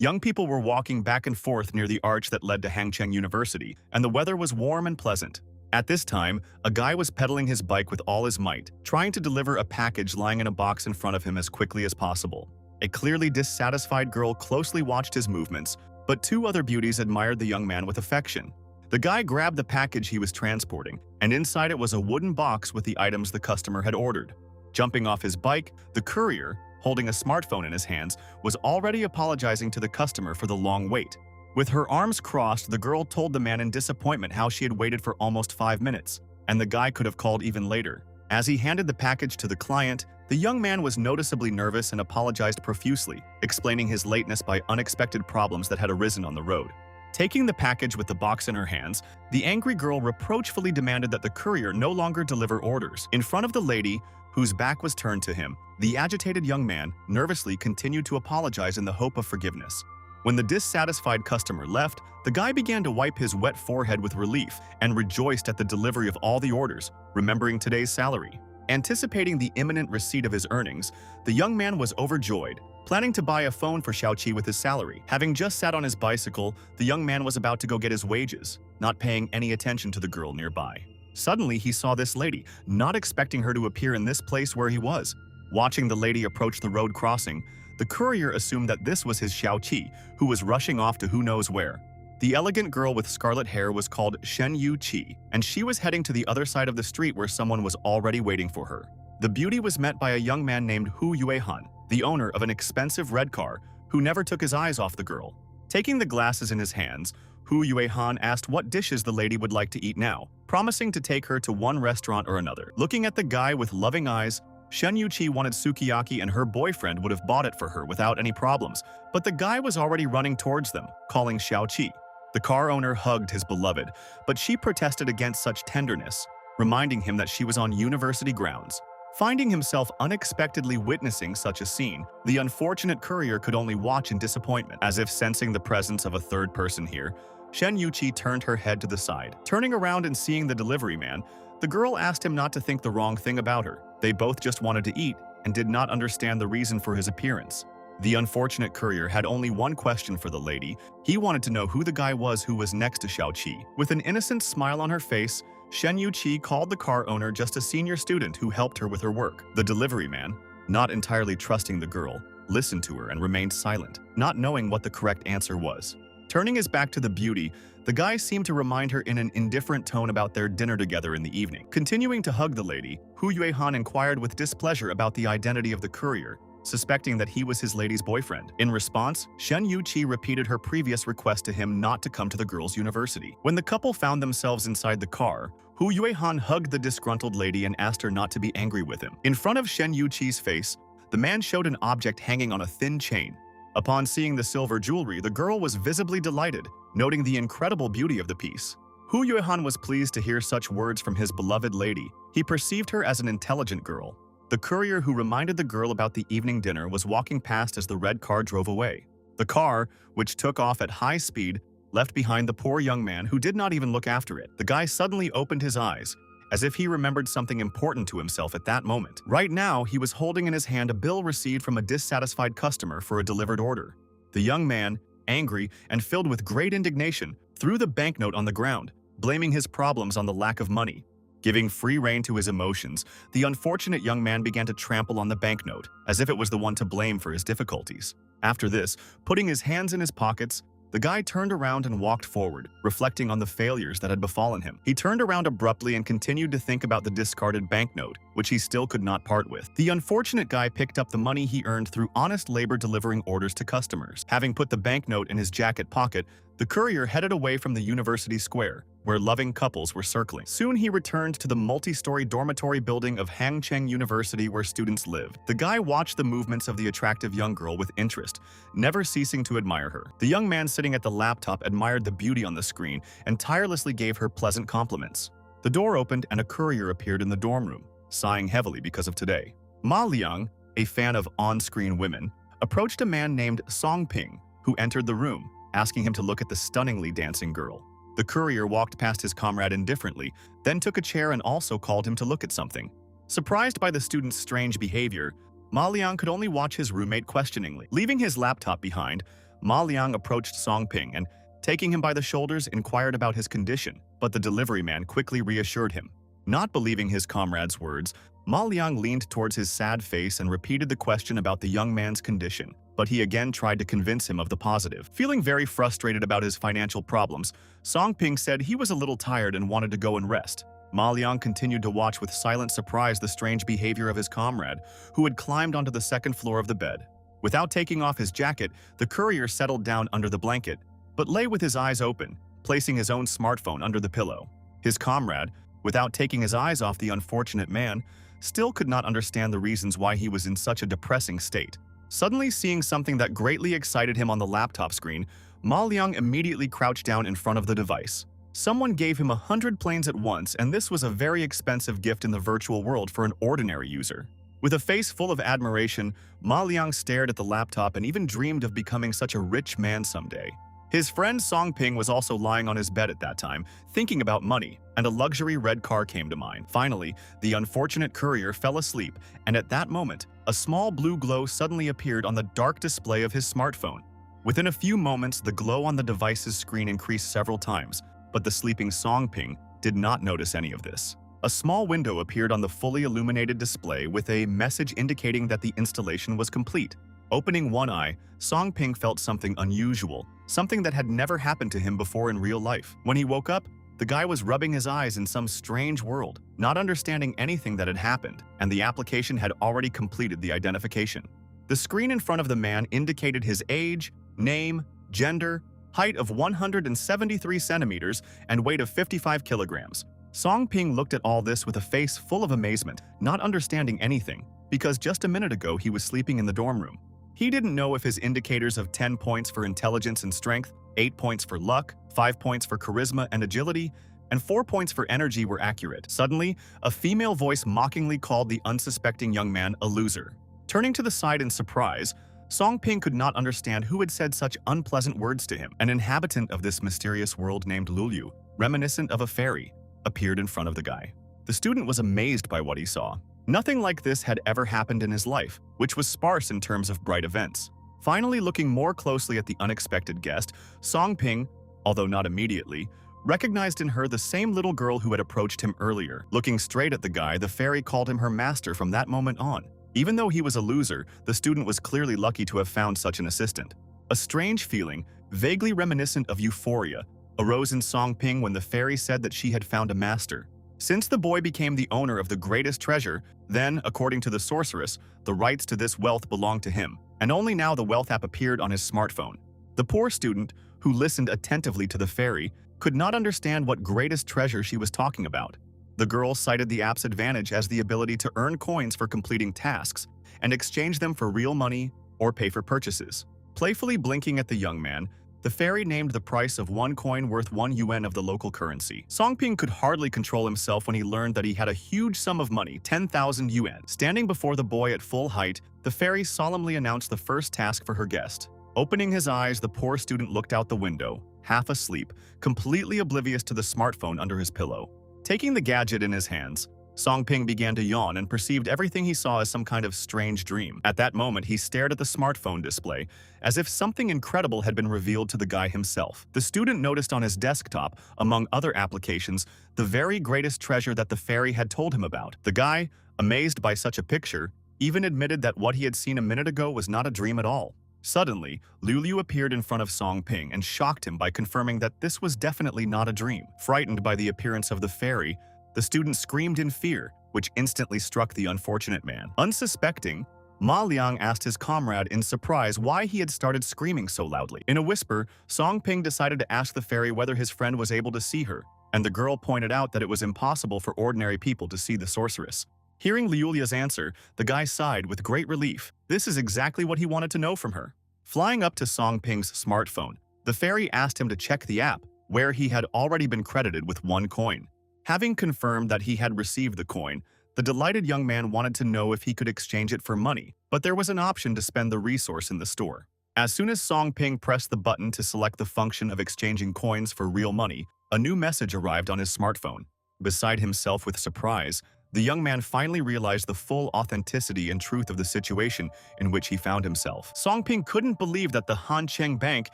Young people were walking back and forth near the arch that led to Hangcheng University, and the weather was warm and pleasant. At this time, a guy was pedaling his bike with all his might, trying to deliver a package lying in a box in front of him as quickly as possible. A clearly dissatisfied girl closely watched his movements, but two other beauties admired the young man with affection. The guy grabbed the package he was transporting, and inside it was a wooden box with the items the customer had ordered. Jumping off his bike, the courier, holding a smartphone in his hands, was already apologizing to the customer for the long wait. With her arms crossed, the girl told the man in disappointment how she had waited for almost 5 minutes, and the guy could have called even later. As he handed the package to the client, the young man was noticeably nervous and apologized profusely, explaining his lateness by unexpected problems that had arisen on the road. Taking the package with the box in her hands, the angry girl reproachfully demanded that the courier no longer deliver orders. In front of the lady, whose back was turned to him, the agitated young man nervously continued to apologize in the hope of forgiveness. When the dissatisfied customer left, the guy began to wipe his wet forehead with relief and rejoiced at the delivery of all the orders, remembering today's salary. Anticipating the imminent receipt of his earnings, the young man was overjoyed, planning to buy a phone for Xiaoqi with his salary. Having just sat on his bicycle, the young man was about to go get his wages, not paying any attention to the girl nearby. Suddenly, he saw this lady, not expecting her to appear in this place where he was. Watching the lady approach the road crossing, the courier assumed that this was his Xiaoqi, who was rushing off to who knows where. The elegant girl with scarlet hair was called Shen Yu Qi, and she was heading to the other side of the street where someone was already waiting for her. The beauty was met by a young man named Hu Yuehan, the owner of an expensive red car, who never took his eyes off the girl. Taking the glasses in his hands, Hu Yuehan asked what dishes the lady would like to eat now, promising to take her to one restaurant or another. Looking at the guy with loving eyes, Shen Yuqi wanted sukiyaki and her boyfriend would have bought it for her without any problems, but the guy was already running towards them, calling Xiaoqi. The car owner hugged his beloved, but she protested against such tenderness, reminding him that she was on university grounds. Finding himself unexpectedly witnessing such a scene, the unfortunate courier could only watch in disappointment. As if sensing the presence of a third person here, Shen Yuqi turned her head to the side. Turning around and seeing the delivery man, the girl asked him not to think the wrong thing about her. They both just wanted to eat and did not understand the reason for his appearance. The unfortunate courier had only one question for the lady. He wanted to know who the guy was who was next to Xiaoqi. With an innocent smile on her face, Shen Yuqi called the car owner just a senior student who helped her with her work. The delivery man, not entirely trusting the girl, listened to her and remained silent, not knowing what the correct answer was. Turning his back to the beauty, the guy seemed to remind her in an indifferent tone about their dinner together in the evening. Continuing to hug the lady, Hu Yuehan inquired with displeasure about the identity of the courier, suspecting that he was his lady's boyfriend. In response, Shen Yuqi repeated her previous request to him not to come to the girl's university. When the couple found themselves inside the car, Hu Yuehan hugged the disgruntled lady and asked her not to be angry with him. In front of Shen Yuqi's face, the man showed an object hanging on a thin chain. Upon seeing the silver jewelry, the girl was visibly delighted, noting the incredible beauty of the piece. Hu Yuehan was pleased to hear such words from his beloved lady. He perceived her as an intelligent girl. The courier who reminded the girl about the evening dinner was walking past as the red car drove away. The car, which took off at high speed, left behind the poor young man who did not even look after it. The guy suddenly opened his eyes, as if he remembered something important to himself at that moment. Right now, he was holding in his hand a bill received from a dissatisfied customer for a delivered order. The young man, angry and filled with great indignation, threw the banknote on the ground, blaming his problems on the lack of money. Giving free rein to his emotions, the unfortunate young man began to trample on the banknote, as if it was the one to blame for his difficulties. After this, putting his hands in his pockets, the guy turned around and walked forward, reflecting on the failures that had befallen him. He turned around abruptly and continued to think about the discarded banknote, which he still could not part with. The unfortunate guy picked up the money he earned through honest labor delivering orders to customers. Having put the banknote in his jacket pocket, the courier headed away from the university square, where loving couples were circling. Soon he returned to the multi-story dormitory building of Hangcheng University where students lived. The guy watched the movements of the attractive young girl with interest, never ceasing to admire her. The young man sitting at the laptop admired the beauty on the screen and tirelessly gave her pleasant compliments. The door opened and a courier appeared in the dorm room, sighing heavily because of today. Ma Liang, a fan of on-screen women, approached a man named Song Ping, who entered the room, asking him to look at the stunningly dancing girl. The courier walked past his comrade indifferently, then took a chair and also called him to look at something. Surprised by the student's strange behavior, Ma Liang could only watch his roommate questioningly. Leaving his laptop behind, Ma Liang approached Song Ping and, taking him by the shoulders, inquired about his condition, but the delivery man quickly reassured him. Not believing his comrade's words, Ma Liang leaned towards his sad face and repeated the question about the young man's condition, but he again tried to convince him of the positive. Feeling very frustrated about his financial problems, Song Ping said he was a little tired and wanted to go and rest. Ma Liang continued to watch with silent surprise the strange behavior of his comrade, who had climbed onto the second floor of the bed. Without taking off his jacket, the courier settled down under the blanket, but lay with his eyes open, placing his own smartphone under the pillow. His comrade, without taking his eyes off the unfortunate man, still could not understand the reasons why he was in such a depressing state. Suddenly seeing something that greatly excited him on the laptop screen, Ma Liang immediately crouched down in front of the device. Someone gave him 100 planes at once, and this was a very expensive gift in the virtual world for an ordinary user. With a face full of admiration, Ma Liang stared at the laptop and even dreamed of becoming such a rich man someday. His friend Song Ping was also lying on his bed at that time, thinking about money, and a luxury red car came to mind. Finally, the unfortunate courier fell asleep, and at that moment, a small blue glow suddenly appeared on the dark display of his smartphone. Within a few moments, the glow on the device's screen increased several times, but the sleeping Song Ping did not notice any of this. A small window appeared on the fully illuminated display with a message indicating that the installation was complete. Opening one eye, Song Ping felt something unusual, something that had never happened to him before in real life. When he woke up, the guy was rubbing his eyes in some strange world, not understanding anything that had happened, and the application had already completed the identification. The screen in front of the man indicated his age, name, gender, height of 173 centimeters, and weight of 55 kilograms. Song Ping looked at all this with a face full of amazement, not understanding anything, because just a minute ago he was sleeping in the dorm room. He didn't know if his indicators of 10 points for intelligence and strength, 8 points for luck, 5 points for charisma and agility, and 4 points for energy were accurate. Suddenly, a female voice mockingly called the unsuspecting young man a loser. Turning to the side in surprise, Song Ping could not understand who had said such unpleasant words to him. An inhabitant of this mysterious world named Lulu, reminiscent of a fairy, appeared in front of the guy. The student was amazed by what he saw. Nothing like this had ever happened in his life, which was sparse in terms of bright events. Finally, looking more closely at the unexpected guest, Song Ping, although not immediately, recognized in her the same little girl who had approached him earlier. Looking straight at the guy, the fairy called him her master from that moment on. Even though he was a loser, the student was clearly lucky to have found such an assistant. A strange feeling, vaguely reminiscent of euphoria, arose in Song Ping when the fairy said that she had found a master. Since the boy became the owner of the greatest treasure, then, according to the sorceress, the rights to this wealth belonged to him, and only now the wealth app appeared on his smartphone. The poor student, who listened attentively to the fairy, could not understand what greatest treasure she was talking about. The girl cited the app's advantage as the ability to earn coins for completing tasks and exchange them for real money or pay for purchases. Playfully blinking at the young man, the fairy named the price of 1 coin worth 1 yuan of the local currency. Song Ping could hardly control himself when he learned that he had a huge sum of money, 10,000 yuan. Standing before the boy at full height, the fairy solemnly announced the first task for her guest. Opening his eyes, the poor student looked out the window, half asleep, completely oblivious to the smartphone under his pillow. Taking the gadget in his hands, Song Ping began to yawn and perceived everything he saw as some kind of strange dream. At that moment, he stared at the smartphone display, as if something incredible had been revealed to the guy himself. The student noticed on his desktop, among other applications, the very greatest treasure that the fairy had told him about. The guy, amazed by such a picture, even admitted that what he had seen a minute ago was not a dream at all. Suddenly, Lulu appeared in front of Song Ping and shocked him by confirming that this was definitely not a dream. Frightened by the appearance of the fairy, the student screamed in fear, which instantly struck the unfortunate man. Unsuspecting, Ma Liang asked his comrade in surprise why he had started screaming so loudly. In a whisper, Song Ping decided to ask the fairy whether his friend was able to see her, and the girl pointed out that it was impossible for ordinary people to see the sorceress. Hearing Liulia's answer, the guy sighed with great relief. This is exactly what he wanted to know from her. Flying up to Song Ping's smartphone, the fairy asked him to check the app, where he had already been credited with 1 coin. Having confirmed that he had received the coin, the delighted young man wanted to know if he could exchange it for money, but there was an option to spend the resource in the store. As soon as Song Ping pressed the button to select the function of exchanging coins for real money, a new message arrived on his smartphone. Beside himself with surprise, The young man finally realized the full authenticity and truth of the situation in which he found himself. Songping couldn't believe that the Hancheng Bank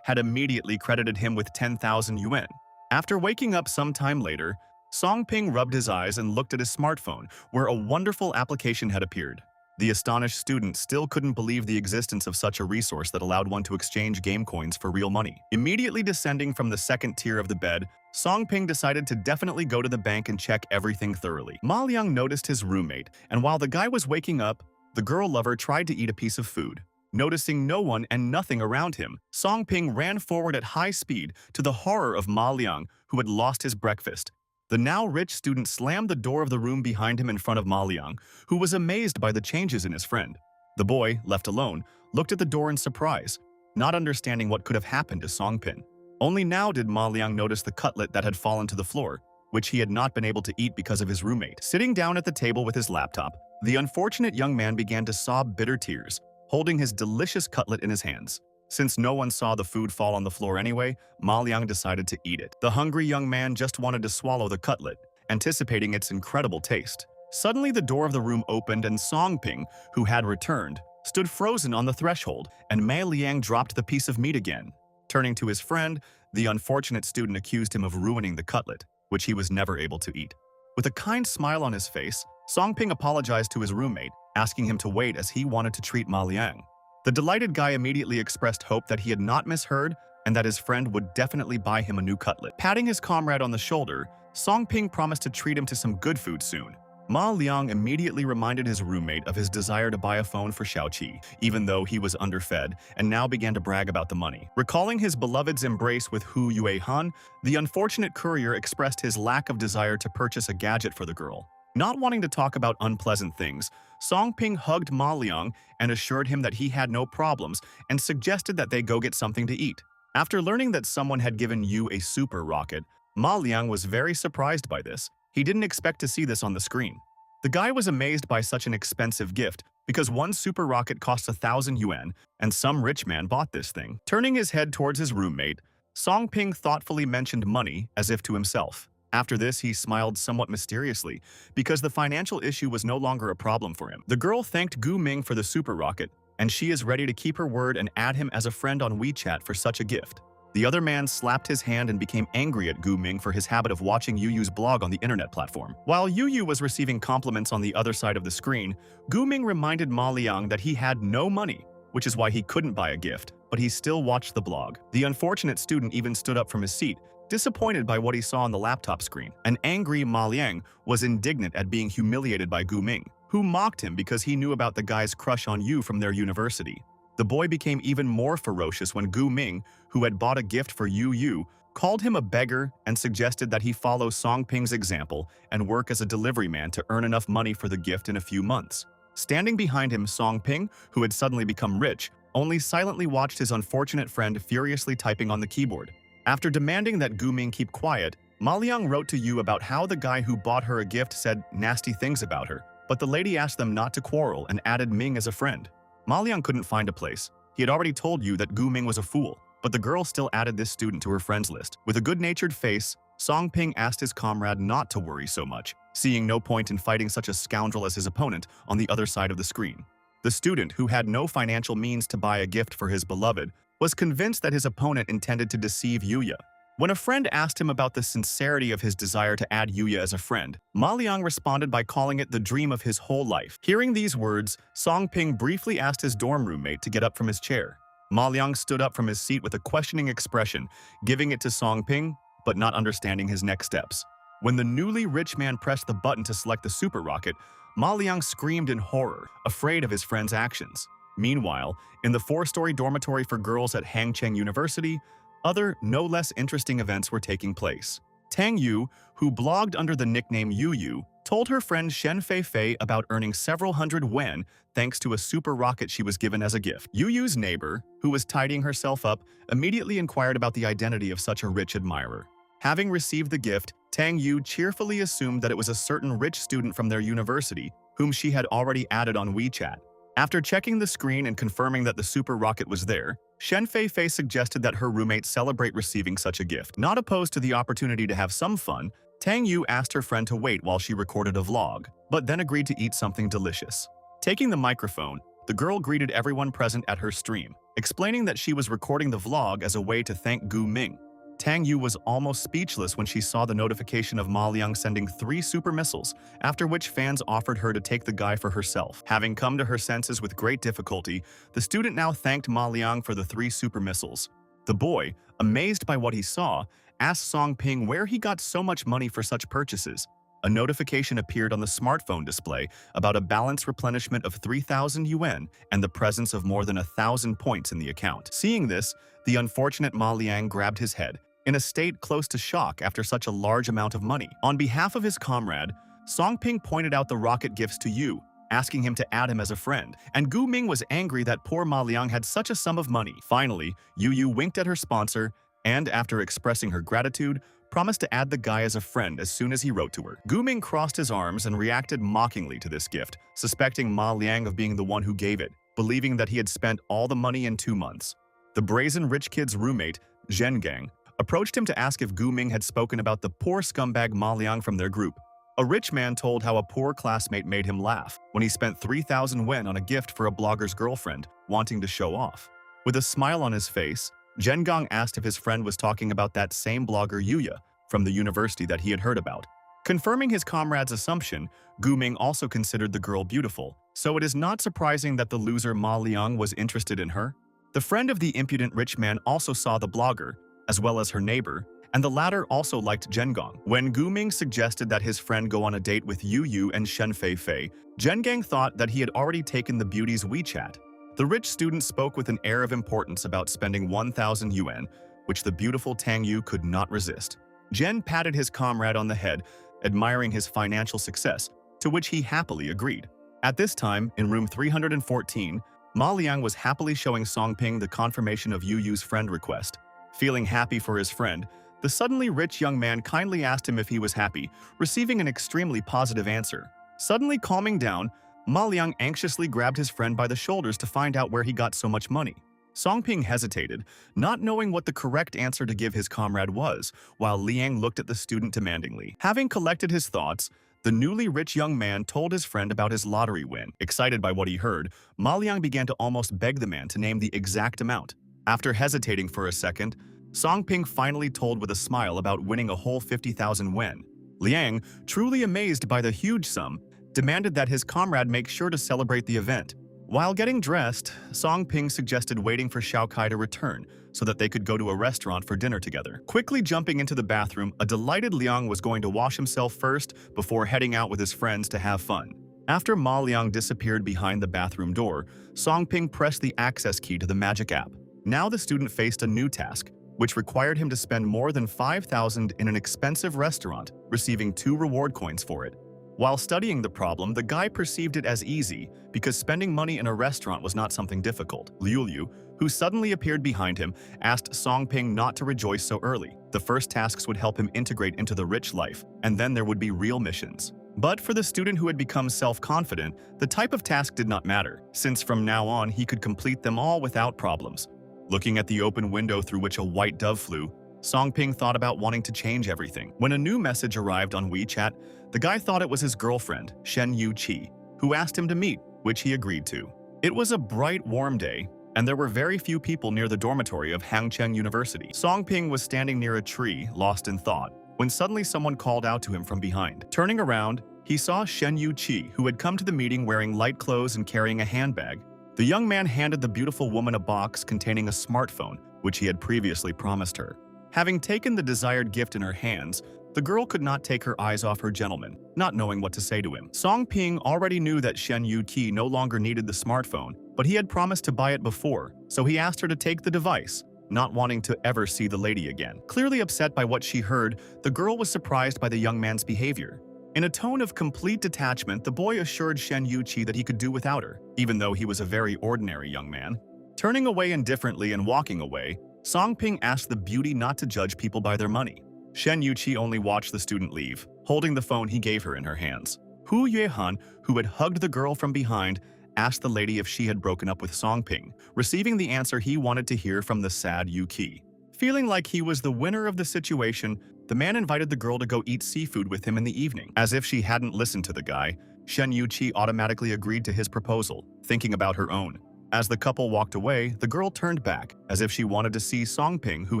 had immediately credited him with 10,000 yuan. After waking up some time later, Songping rubbed his eyes and looked at his smartphone, where a wonderful application had appeared. The astonished student still couldn't believe the existence of such a resource that allowed one to exchange game coins for real money. Immediately descending from the second tier of the bed, Songping decided to definitely go to the bank and check everything thoroughly. Ma Liang noticed his roommate, and while the guy was waking up, the girl lover tried to eat a piece of food. Noticing no one and nothing around him, Songping ran forward at high speed to the horror of Ma Liang, who had lost his breakfast. The now rich student slammed the door of the room behind him in front of Ma Liang, who was amazed by the changes in his friend. The boy, left alone, looked at the door in surprise, not understanding what could have happened to Songping. Only now did Ma Liang notice the cutlet that had fallen to the floor, which he had not been able to eat because of his roommate. Sitting down at the table with his laptop, the unfortunate young man began to sob bitter tears, holding his delicious cutlet in his hands. Since no one saw the food fall on the floor anyway, Ma Liang decided to eat it. The hungry young man just wanted to swallow the cutlet, anticipating its incredible taste. Suddenly, the door of the room opened and Songping, who had returned, stood frozen on the threshold, and Ma Liang dropped the piece of meat again. Turning to his friend, the unfortunate student accused him of ruining the cutlet, which he was never able to eat. With a kind smile on his face, Songping apologized to his roommate, asking him to wait as he wanted to treat Ma Liang. The delighted guy immediately expressed hope that he had not misheard and that his friend would definitely buy him a new cutlet. Patting his comrade on the shoulder, Songping promised to treat him to some good food soon. Ma Liang immediately reminded his roommate of his desire to buy a phone for Xiaoqi, even though he was underfed, and now began to brag about the money. Recalling his beloved's embrace with Hu Yuehan, the unfortunate courier expressed his lack of desire to purchase a gadget for the girl. Not wanting to talk about unpleasant things, Songping hugged Ma Liang and assured him that he had no problems and suggested that they go get something to eat. After learning that someone had given Yu a super rocket, Ma Liang was very surprised by this. He didn't expect to see this on the screen. The guy was amazed by such an expensive gift because one super rocket costs 1,000 yuan, and some rich man bought this thing. Turning his head towards his roommate, Songping thoughtfully mentioned money as if to himself. After this, he smiled somewhat mysteriously, because the financial issue was no longer a problem for him. The girl thanked Gu Ming for the super rocket, and she is ready to keep her word and add him as a friend on WeChat for such a gift. The other man slapped his hand and became angry at Gu Ming for his habit of watching Yu Yu's blog on the internet platform. While Yu Yu was receiving compliments on the other side of the screen, Gu Ming reminded Ma Liang that he had no money, which is why he couldn't buy a gift, but he still watched the blog. The unfortunate student even stood up from his seat, disappointed by what he saw on the laptop screen. An angry Ma Liang was indignant at being humiliated by Gu Ming, who mocked him because he knew about the guy's crush on Yu from their university. The boy became even more ferocious when Gu Ming, who had bought a gift for Yu Yu, called him a beggar and suggested that he follow Songping's example and work as a delivery man to earn enough money for the gift in a few months. Standing behind him, Songping, who had suddenly become rich, only silently watched his unfortunate friend furiously typing on the keyboard. After demanding that Gu Ming keep quiet, Ma Liang wrote to Yu about how the guy who bought her a gift said nasty things about her, but the lady asked them not to quarrel and added Ming as a friend. Ma Liang couldn't find a place. He had already told Yu that Gu Ming was a fool, but the girl still added this student to her friends list. With a good-natured face, Songping asked his comrade not to worry so much, seeing no point in fighting such a scoundrel as his opponent on the other side of the screen. The student, who had no financial means to buy a gift for his beloved, was convinced that his opponent intended to deceive Yuya. When a friend asked him about the sincerity of his desire to add Yuya as a friend, Ma Liang responded by calling it the dream of his whole life. Hearing these words, Songping briefly asked his dorm roommate to get up from his chair. Ma Liang stood up from his seat with a questioning expression, giving it to Songping, but not understanding his next steps. When the newly rich man pressed the button to select the super rocket, Ma Liang screamed in horror, afraid of his friend's actions. Meanwhile, in the 4-story dormitory for girls at Hancheng University, other, no less interesting events were taking place. Tang Yu, who blogged under the nickname Yu Yu, told her friend Shen Fei Fei about earning several hundred yuan thanks to a super rocket she was given as a gift. Yu Yu's neighbor, who was tidying herself up, immediately inquired about the identity of such a rich admirer. Having received the gift, Tang Yu cheerfully assumed that it was a certain rich student from their university, whom she had already added on WeChat. After checking the screen and confirming that the super rocket was there, Shen Fei Fei suggested that her roommate celebrate receiving such a gift. Not opposed to the opportunity to have some fun, Tang Yu asked her friend to wait while she recorded a vlog, but then agreed to eat something delicious. Taking the microphone, the girl greeted everyone present at her stream, explaining that she was recording the vlog as a way to thank Gu Ming. Tang Yu was almost speechless when she saw the notification of Ma Liang sending 3 super missiles, after which fans offered her to take the guy for herself. Having come to her senses with great difficulty, the student now thanked Ma Liang for the 3 super missiles. The boy, amazed by what he saw, asked Song Ping where he got so much money for such purchases. A notification appeared on the smartphone display about a balance replenishment of 3,000 yuan and the presence of more than 1,000 points in the account. Seeing this, the unfortunate Ma Liang grabbed his head, in a state close to shock after such a large amount of money. On behalf of his comrade, Song Ping pointed out the rocket gifts to Yu, asking him to add him as a friend, and Gu Ming was angry that poor Ma Liang had such a sum of money. Finally, Yu winked at her sponsor and, after expressing her gratitude, promised to add the guy as a friend as soon as he wrote to her. Gu Ming crossed his arms and reacted mockingly to this gift, suspecting Ma Liang of being the one who gave it, believing that he had spent all the money in 2 months. The brazen rich kid's roommate, Zhen Gang, approached him to ask if Gu Ming had spoken about the poor scumbag Ma Liang from their group. A rich man told how a poor classmate made him laugh when he spent 3,000 yuan on a gift for a blogger's girlfriend, wanting to show off. With a smile on his face, Zhen Gang asked if his friend was talking about that same blogger Yuya from the university that he had heard about. Confirming his comrade's assumption, Gu Ming also considered the girl beautiful, so it is not surprising that the loser Ma Liang was interested in her. The friend of the impudent rich man also saw the blogger, as well as her neighbor, and the latter also liked Zhen Gang. When Gu Ming suggested that his friend go on a date with Yu and Shen Fei, Zhen Gang thought that he had already taken the beauty's WeChat. The rich student spoke with an air of importance about spending 1,000 yuan, which the beautiful Tang Yu could not resist. Zhen patted his comrade on the head, admiring his financial success, to which he happily agreed. At this time, in room 314, Ma Liang was happily showing Song Ping the confirmation of Yu's friend request. Feeling happy for his friend, the suddenly rich young man kindly asked him if he was happy, receiving an extremely positive answer. Suddenly calming down, Ma Liang anxiously grabbed his friend by the shoulders to find out where he got so much money. Song Ping hesitated, not knowing what the correct answer to give his comrade was, while Liang looked at the student demandingly. Having collected his thoughts, the newly rich young man told his friend about his lottery win. Excited by what he heard, Ma Liang began to almost beg the man to name the exact amount. After hesitating for a second, Song Ping finally told with a smile about winning a whole 50,000 yuan. Liang, truly amazed by the huge sum, demanded that his comrade make sure to celebrate the event. While getting dressed, Song Ping suggested waiting for Xiao Kai to return so that they could go to a restaurant for dinner together. Quickly jumping into the bathroom, a delighted Liang was going to wash himself first before heading out with his friends to have fun. After Ma Liang disappeared behind the bathroom door, Song Ping pressed the access key to the magic app. Now the student faced a new task, which required him to spend more than 5,000 in an expensive restaurant, receiving 2 reward coins for it. While studying the problem, the guy perceived it as easy because spending money in a restaurant was not something difficult. Liu, who suddenly appeared behind him, asked Song Ping not to rejoice so early. The first tasks would help him integrate into the rich life, and then there would be real missions. But for the student who had become self-confident, the type of task did not matter, since from now on he could complete them all without problems. Looking at the open window through which a white dove flew, Song Ping thought about wanting to change everything. When a new message arrived on WeChat, the guy thought it was his girlfriend, Shen Yu Qi, who asked him to meet, which he agreed to. It was a bright, warm day, and there were very few people near the dormitory of Hangcheng University. Song Ping was standing near a tree, lost in thought, when suddenly someone called out to him from behind. Turning around, he saw Shen Yu Qi, who had come to the meeting wearing light clothes and carrying a handbag. The young man handed the beautiful woman a box containing a smartphone, which he had previously promised her. Having taken the desired gift in her hands, the girl could not take her eyes off her gentleman, not knowing what to say to him. Song Ping already knew that Shen Yu Qi no longer needed the smartphone, but he had promised to buy it before, so he asked her to take the device, not wanting to ever see the lady again. Clearly upset by what she heard, the girl was surprised by the young man's behavior. In a tone of complete detachment, the boy assured Shen Yu Qi that he could do without her, even though he was a very ordinary young man. Turning away indifferently and walking away, Song Ping asked the beauty not to judge people by their money. Shen Yu Qi only watched the student leave, holding the phone he gave her in her hands. Hu Yuehan, who had hugged the girl from behind, asked the lady if she had broken up with Song Ping, receiving the answer he wanted to hear from the sad Yu Qi. Feeling like he was the winner of the situation, the man invited the girl to go eat seafood with him in the evening. As if she hadn't listened to the guy, Shen Yuqi automatically agreed to his proposal, thinking about her own. As the couple walked away, the girl turned back, as if she wanted to see Songping, who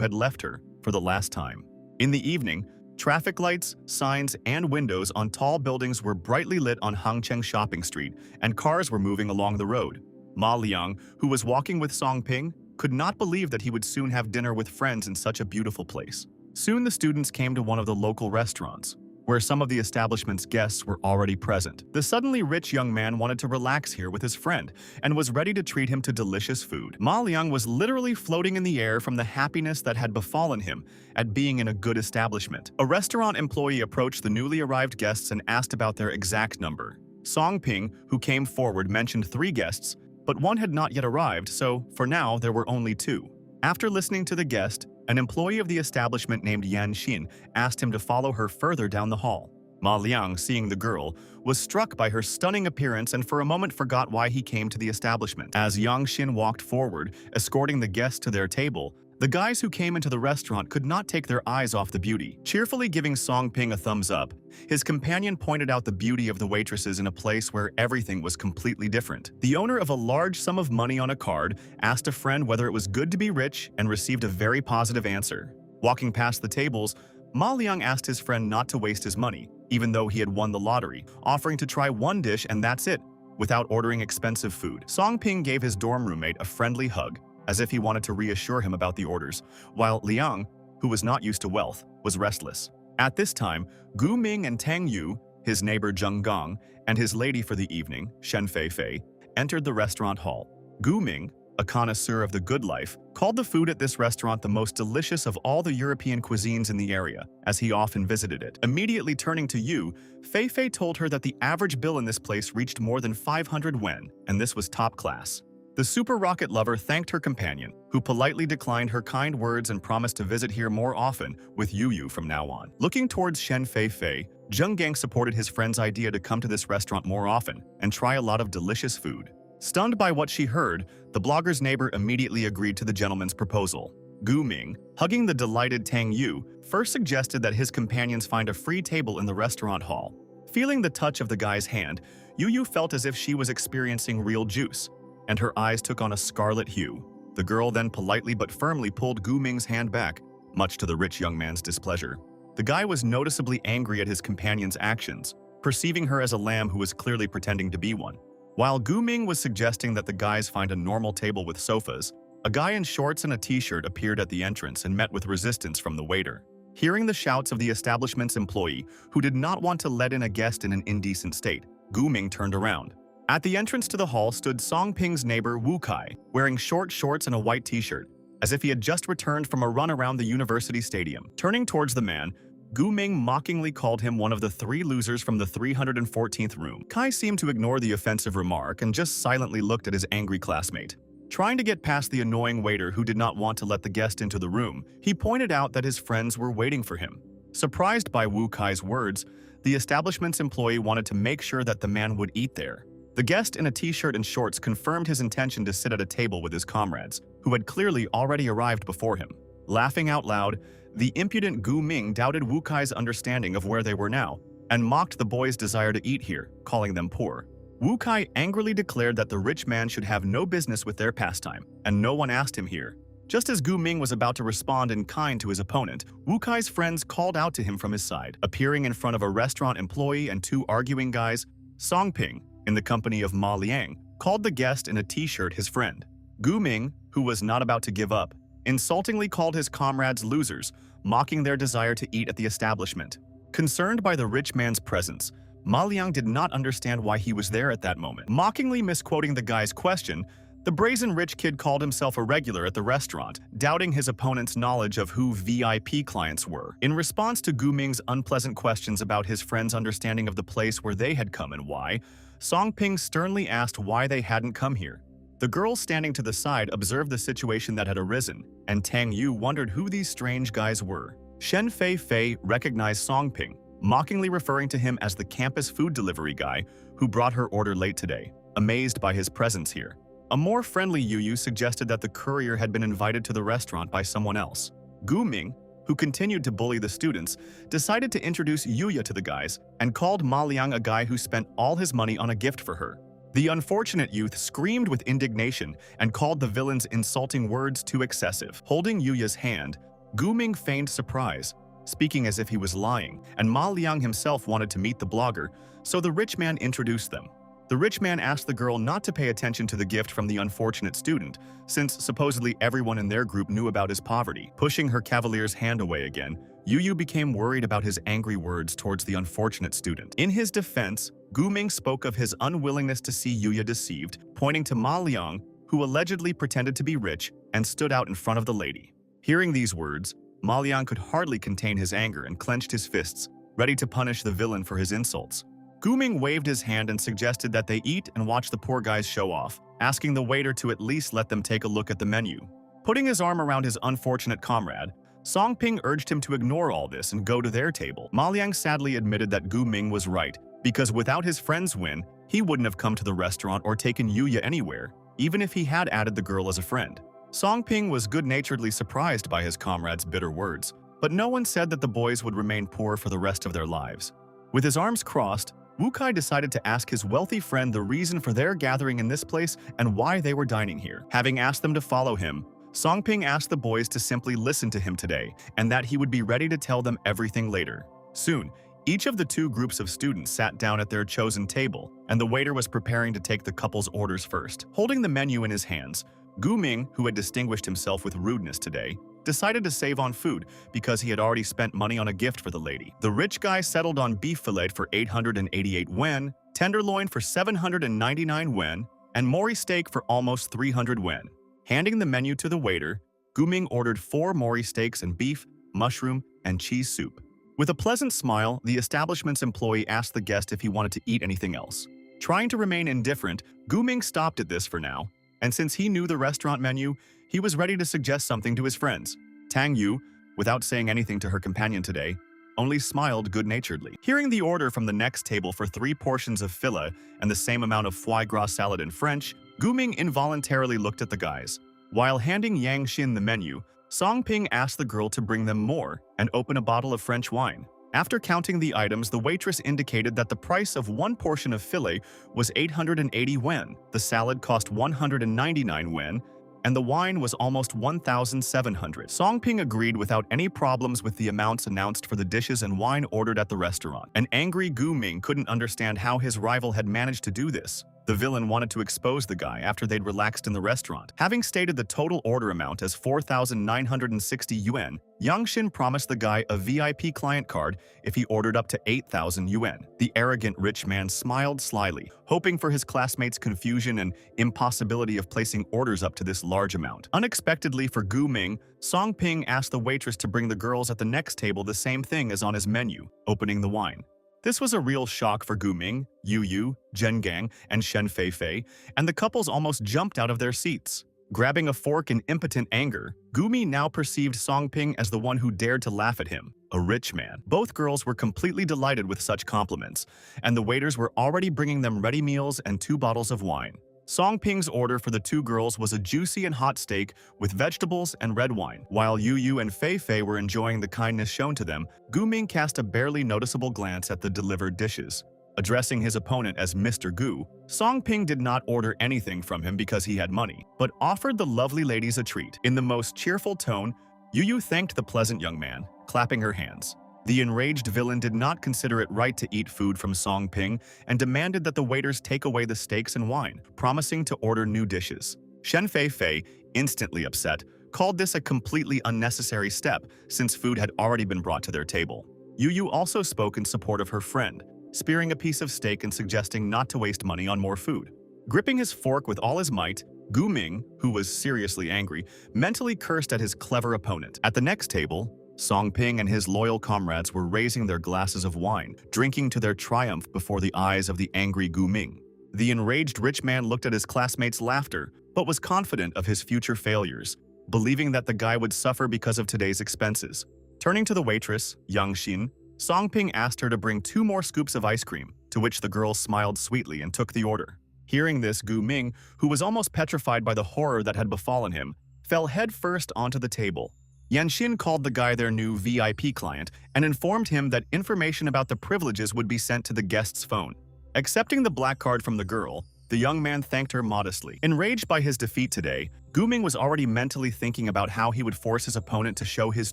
had left her, for the last time. In the evening, traffic lights, signs, and windows on tall buildings were brightly lit on Hangcheng Shopping Street, and cars were moving along the road. Ma Liang, who was walking with Songping, could not believe that he would soon have dinner with friends in such a beautiful place. Soon the students came to one of the local restaurants, where some of the establishment's guests were already present. The suddenly rich young man wanted to relax here with his friend and was ready to treat him to delicious food. Ma Liang was literally floating in the air from the happiness that had befallen him at being in a good establishment. A restaurant employee approached the newly arrived guests and asked about their exact number. Song Ping, who came forward, mentioned 3 guests, but one had not yet arrived, so for now there were only 2. After listening to the guest, an employee of the establishment named Yan Xin asked him to follow her further down the hall. Ma Liang, seeing the girl, was struck by her stunning appearance and for a moment forgot why he came to the establishment. As Yang Xin walked forward, escorting the guests to their table, the guys who came into the restaurant could not take their eyes off the beauty. Cheerfully giving Song Ping a thumbs up, his companion pointed out the beauty of the waitresses in a place where everything was completely different. The owner of a large sum of money on a card asked a friend whether it was good to be rich and received a very positive answer. Walking past the tables, Ma Liang asked his friend not to waste his money, even though he had won the lottery, offering to try one dish and that's it, without ordering expensive food. Song Ping gave his dorm roommate a friendly hug, as if he wanted to reassure him about the orders, while Liang, who was not used to wealth, was restless. At this time, Gu Ming and Tang Yu, his neighbor Zheng Gong, and his lady for the evening, Shen Feifei, entered the restaurant hall. Gu Ming, a connoisseur of the good life, called the food at this restaurant the most delicious of all the European cuisines in the area, as he often visited it. Immediately turning to Yu, Feifei told her that the average bill in this place reached more than 500 yuan, and this was top class. The super rocket lover thanked her companion, who politely declined her kind words and promised to visit here more often with Yu from now on. Looking towards Shen Feifei, Zheng Gang supported his friend's idea to come to this restaurant more often and try a lot of delicious food. Stunned by what she heard, the blogger's neighbor immediately agreed to the gentleman's proposal. Gu Ming, hugging the delighted Tang Yu, first suggested that his companions find a free table in the restaurant hall. Feeling the touch of the guy's hand, Yu felt as if she was experiencing real juice, and her eyes took on a scarlet hue. The girl then politely but firmly pulled Gu Ming's hand back, much to the rich young man's displeasure. The guy was noticeably angry at his companion's actions, perceiving her as a lamb who was clearly pretending to be one. While Gu Ming was suggesting that the guys find a normal table with sofas, a guy in shorts and a t-shirt appeared at the entrance and met with resistance from the waiter. Hearing the shouts of the establishment's employee, who did not want to let in a guest in an indecent state, Gu Ming turned around. At the entrance to the hall stood Song Ping's neighbor Wu Kai, wearing short shorts and a white t-shirt, as if he had just returned from a run around the university stadium. Turning towards the man, Gu Ming mockingly called him one of the 3 losers from the 314th room. Kai seemed to ignore the offensive remark and just silently looked at his angry classmate. Trying to get past the annoying waiter who did not want to let the guest into the room, he pointed out that his friends were waiting for him. Surprised by Wu Kai's words, the establishment's employee wanted to make sure that the man would eat there. The guest in a t-shirt and shorts confirmed his intention to sit at a table with his comrades, who had clearly already arrived before him. Laughing out loud, the impudent Gu Ming doubted Wu Kai's understanding of where they were now, and mocked the boys' desire to eat here, calling them poor. Wu Kai angrily declared that the rich man should have no business with their pastime, and no one asked him here. Just as Gu Ming was about to respond in kind to his opponent, Wu Kai's friends called out to him from his side. Appearing in front of a restaurant employee and 2 arguing guys, Song Ping, in the company of Ma Liang, called the guest in a t-shirt his friend. Gu Ming, who was not about to give up, insultingly called his comrades losers, mocking their desire to eat at the establishment. Concerned by the rich man's presence, Ma Liang did not understand why he was there at that moment. Mockingly misquoting the guy's question, the brazen rich kid called himself a regular at the restaurant, doubting his opponent's knowledge of who VIP clients were. In response to Gu Ming's unpleasant questions about his friend's understanding of the place where they had come and why, Song Ping sternly asked why they hadn't come here. The girl standing to the side observed the situation that had arisen, and Tang Yu wondered who these strange guys were. Shen Feifei recognized Song Ping, mockingly referring to him as the campus food delivery guy who brought her order late today, amazed by his presence here. A more friendly Yu suggested that the courier had been invited to the restaurant by someone else. Gu Ming, who continued to bully the students, decided to introduce Yuya to the guys and called Ma Liang a guy who spent all his money on a gift for her. The unfortunate youth screamed with indignation and called the villain's insulting words too excessive. Holding Yuya's hand, Gu Ming feigned surprise, speaking as if he was lying, and Ma Liang himself wanted to meet the blogger, so the rich man introduced them. The rich man asked the girl not to pay attention to the gift from the unfortunate student, since supposedly everyone in their group knew about his poverty. Pushing her cavalier's hand away again, Yu became worried about his angry words towards the unfortunate student. In his defense, Gu Ming spoke of his unwillingness to see Yuya deceived, pointing to Ma Liang, who allegedly pretended to be rich and stood out in front of the lady. Hearing these words, Ma Liang could hardly contain his anger and clenched his fists, ready to punish the villain for his insults. Gu Ming waved his hand and suggested that they eat and watch the poor guys show off, asking the waiter to at least let them take a look at the menu. Putting his arm around his unfortunate comrade, Song Ping urged him to ignore all this and go to their table. Ma Liang sadly admitted that Gu Ming was right, because without his friend's win, he wouldn't have come to the restaurant or taken Yuya anywhere, even if he had added the girl as a friend. Song Ping was good-naturedly surprised by his comrade's bitter words, but no one said that the boys would remain poor for the rest of their lives. With his arms crossed, Wu Kai decided to ask his wealthy friend the reason for their gathering in this place and why they were dining here. Having asked them to follow him, Song Ping asked the boys to simply listen to him today and that he would be ready to tell them everything later. Soon, each of the two groups of students sat down at their chosen table, and the waiter was preparing to take the couple's orders first. Holding the menu in his hands, Gu Ming, who had distinguished himself with rudeness today, decided to save on food because he had already spent money on a gift for the lady. The rich guy settled on beef fillet for 888 wen, tenderloin for 799 wen, and mori steak for almost 300 wen. Handing the menu to the waiter, Gu Ming ordered 4 mori steaks and beef, mushroom, and cheese soup. With a pleasant smile, the establishment's employee asked the guest if he wanted to eat anything else. Trying to remain indifferent, Gu Ming stopped at this for now, and since he knew the restaurant menu, he was ready to suggest something to his friends. Tang Yu, without saying anything to her companion today, only smiled good-naturedly. Hearing the order from the next table for 3 portions of filet and the same amount of foie gras salad in French, Gu Ming involuntarily looked at the guys. While handing Yang Xin the menu, Song Ping asked the girl to bring them more and open a bottle of French wine. After counting the items, the waitress indicated that the price of 1 portion of filet was 880 wen, the salad cost 199 wen, and the wine was almost 1,700. Song Ping agreed without any problems with the amounts announced for the dishes and wine ordered at the restaurant. An angry Gu Ming couldn't understand how his rival had managed to do this. The villain wanted to expose the guy after they'd relaxed in the restaurant. Having stated the total order amount as 4,960 yuan, Yang Xin promised the guy a VIP client card if he ordered up to 8,000 yuan. The arrogant rich man smiled slyly, hoping for his classmates' confusion and impossibility of placing orders up to this large amount. Unexpectedly for Gu Ming, Song Ping asked the waitress to bring the girls at the next table the same thing as on his menu, opening the wine. This was a real shock for Gu Ming, Yu, Zhen Gang, and Shen Fei, and the couples almost jumped out of their seats. Grabbing a fork in impotent anger, Gu Ming now perceived Song Ping as the one who dared to laugh at him, a rich man. Both girls were completely delighted with such compliments, and the waiters were already bringing them ready meals and 2 bottles of wine. Song Ping's order for the 2 girls was a juicy and hot steak with vegetables and red wine. While Yu and Fei were enjoying the kindness shown to them, Gu Ming cast a barely noticeable glance at the delivered dishes. Addressing his opponent as Mr. Gu, Song Ping did not order anything from him because he had money, but offered the lovely ladies a treat. In the most cheerful tone, Yu thanked the pleasant young man, clapping her hands. The enraged villain did not consider it right to eat food from Song Ping and demanded that the waiters take away the steaks and wine, promising to order new dishes. Shen Fei, instantly upset, called this a completely unnecessary step since food had already been brought to their table. Yu also spoke in support of her friend, spearing a piece of steak and suggesting not to waste money on more food. Gripping his fork with all his might, Gu Ming, who was seriously angry, mentally cursed at his clever opponent. At the next table, Song Ping and his loyal comrades were raising their glasses of wine, drinking to their triumph before the eyes of the angry Gu Ming. The enraged rich man looked at his classmates' laughter, but was confident of his future failures, believing that the guy would suffer because of today's expenses. Turning to the waitress, Yang Xin, Song Ping asked her to bring 2 more scoops of ice cream, to which the girl smiled sweetly and took the order. Hearing this, Gu Ming, who was almost petrified by the horror that had befallen him, fell headfirst onto the table. Yanshin called the guy their new VIP client and informed him that information about the privileges would be sent to the guest's phone. Accepting the black card from the girl, the young man thanked her modestly. Enraged by his defeat today, Guming was already mentally thinking about how he would force his opponent to show his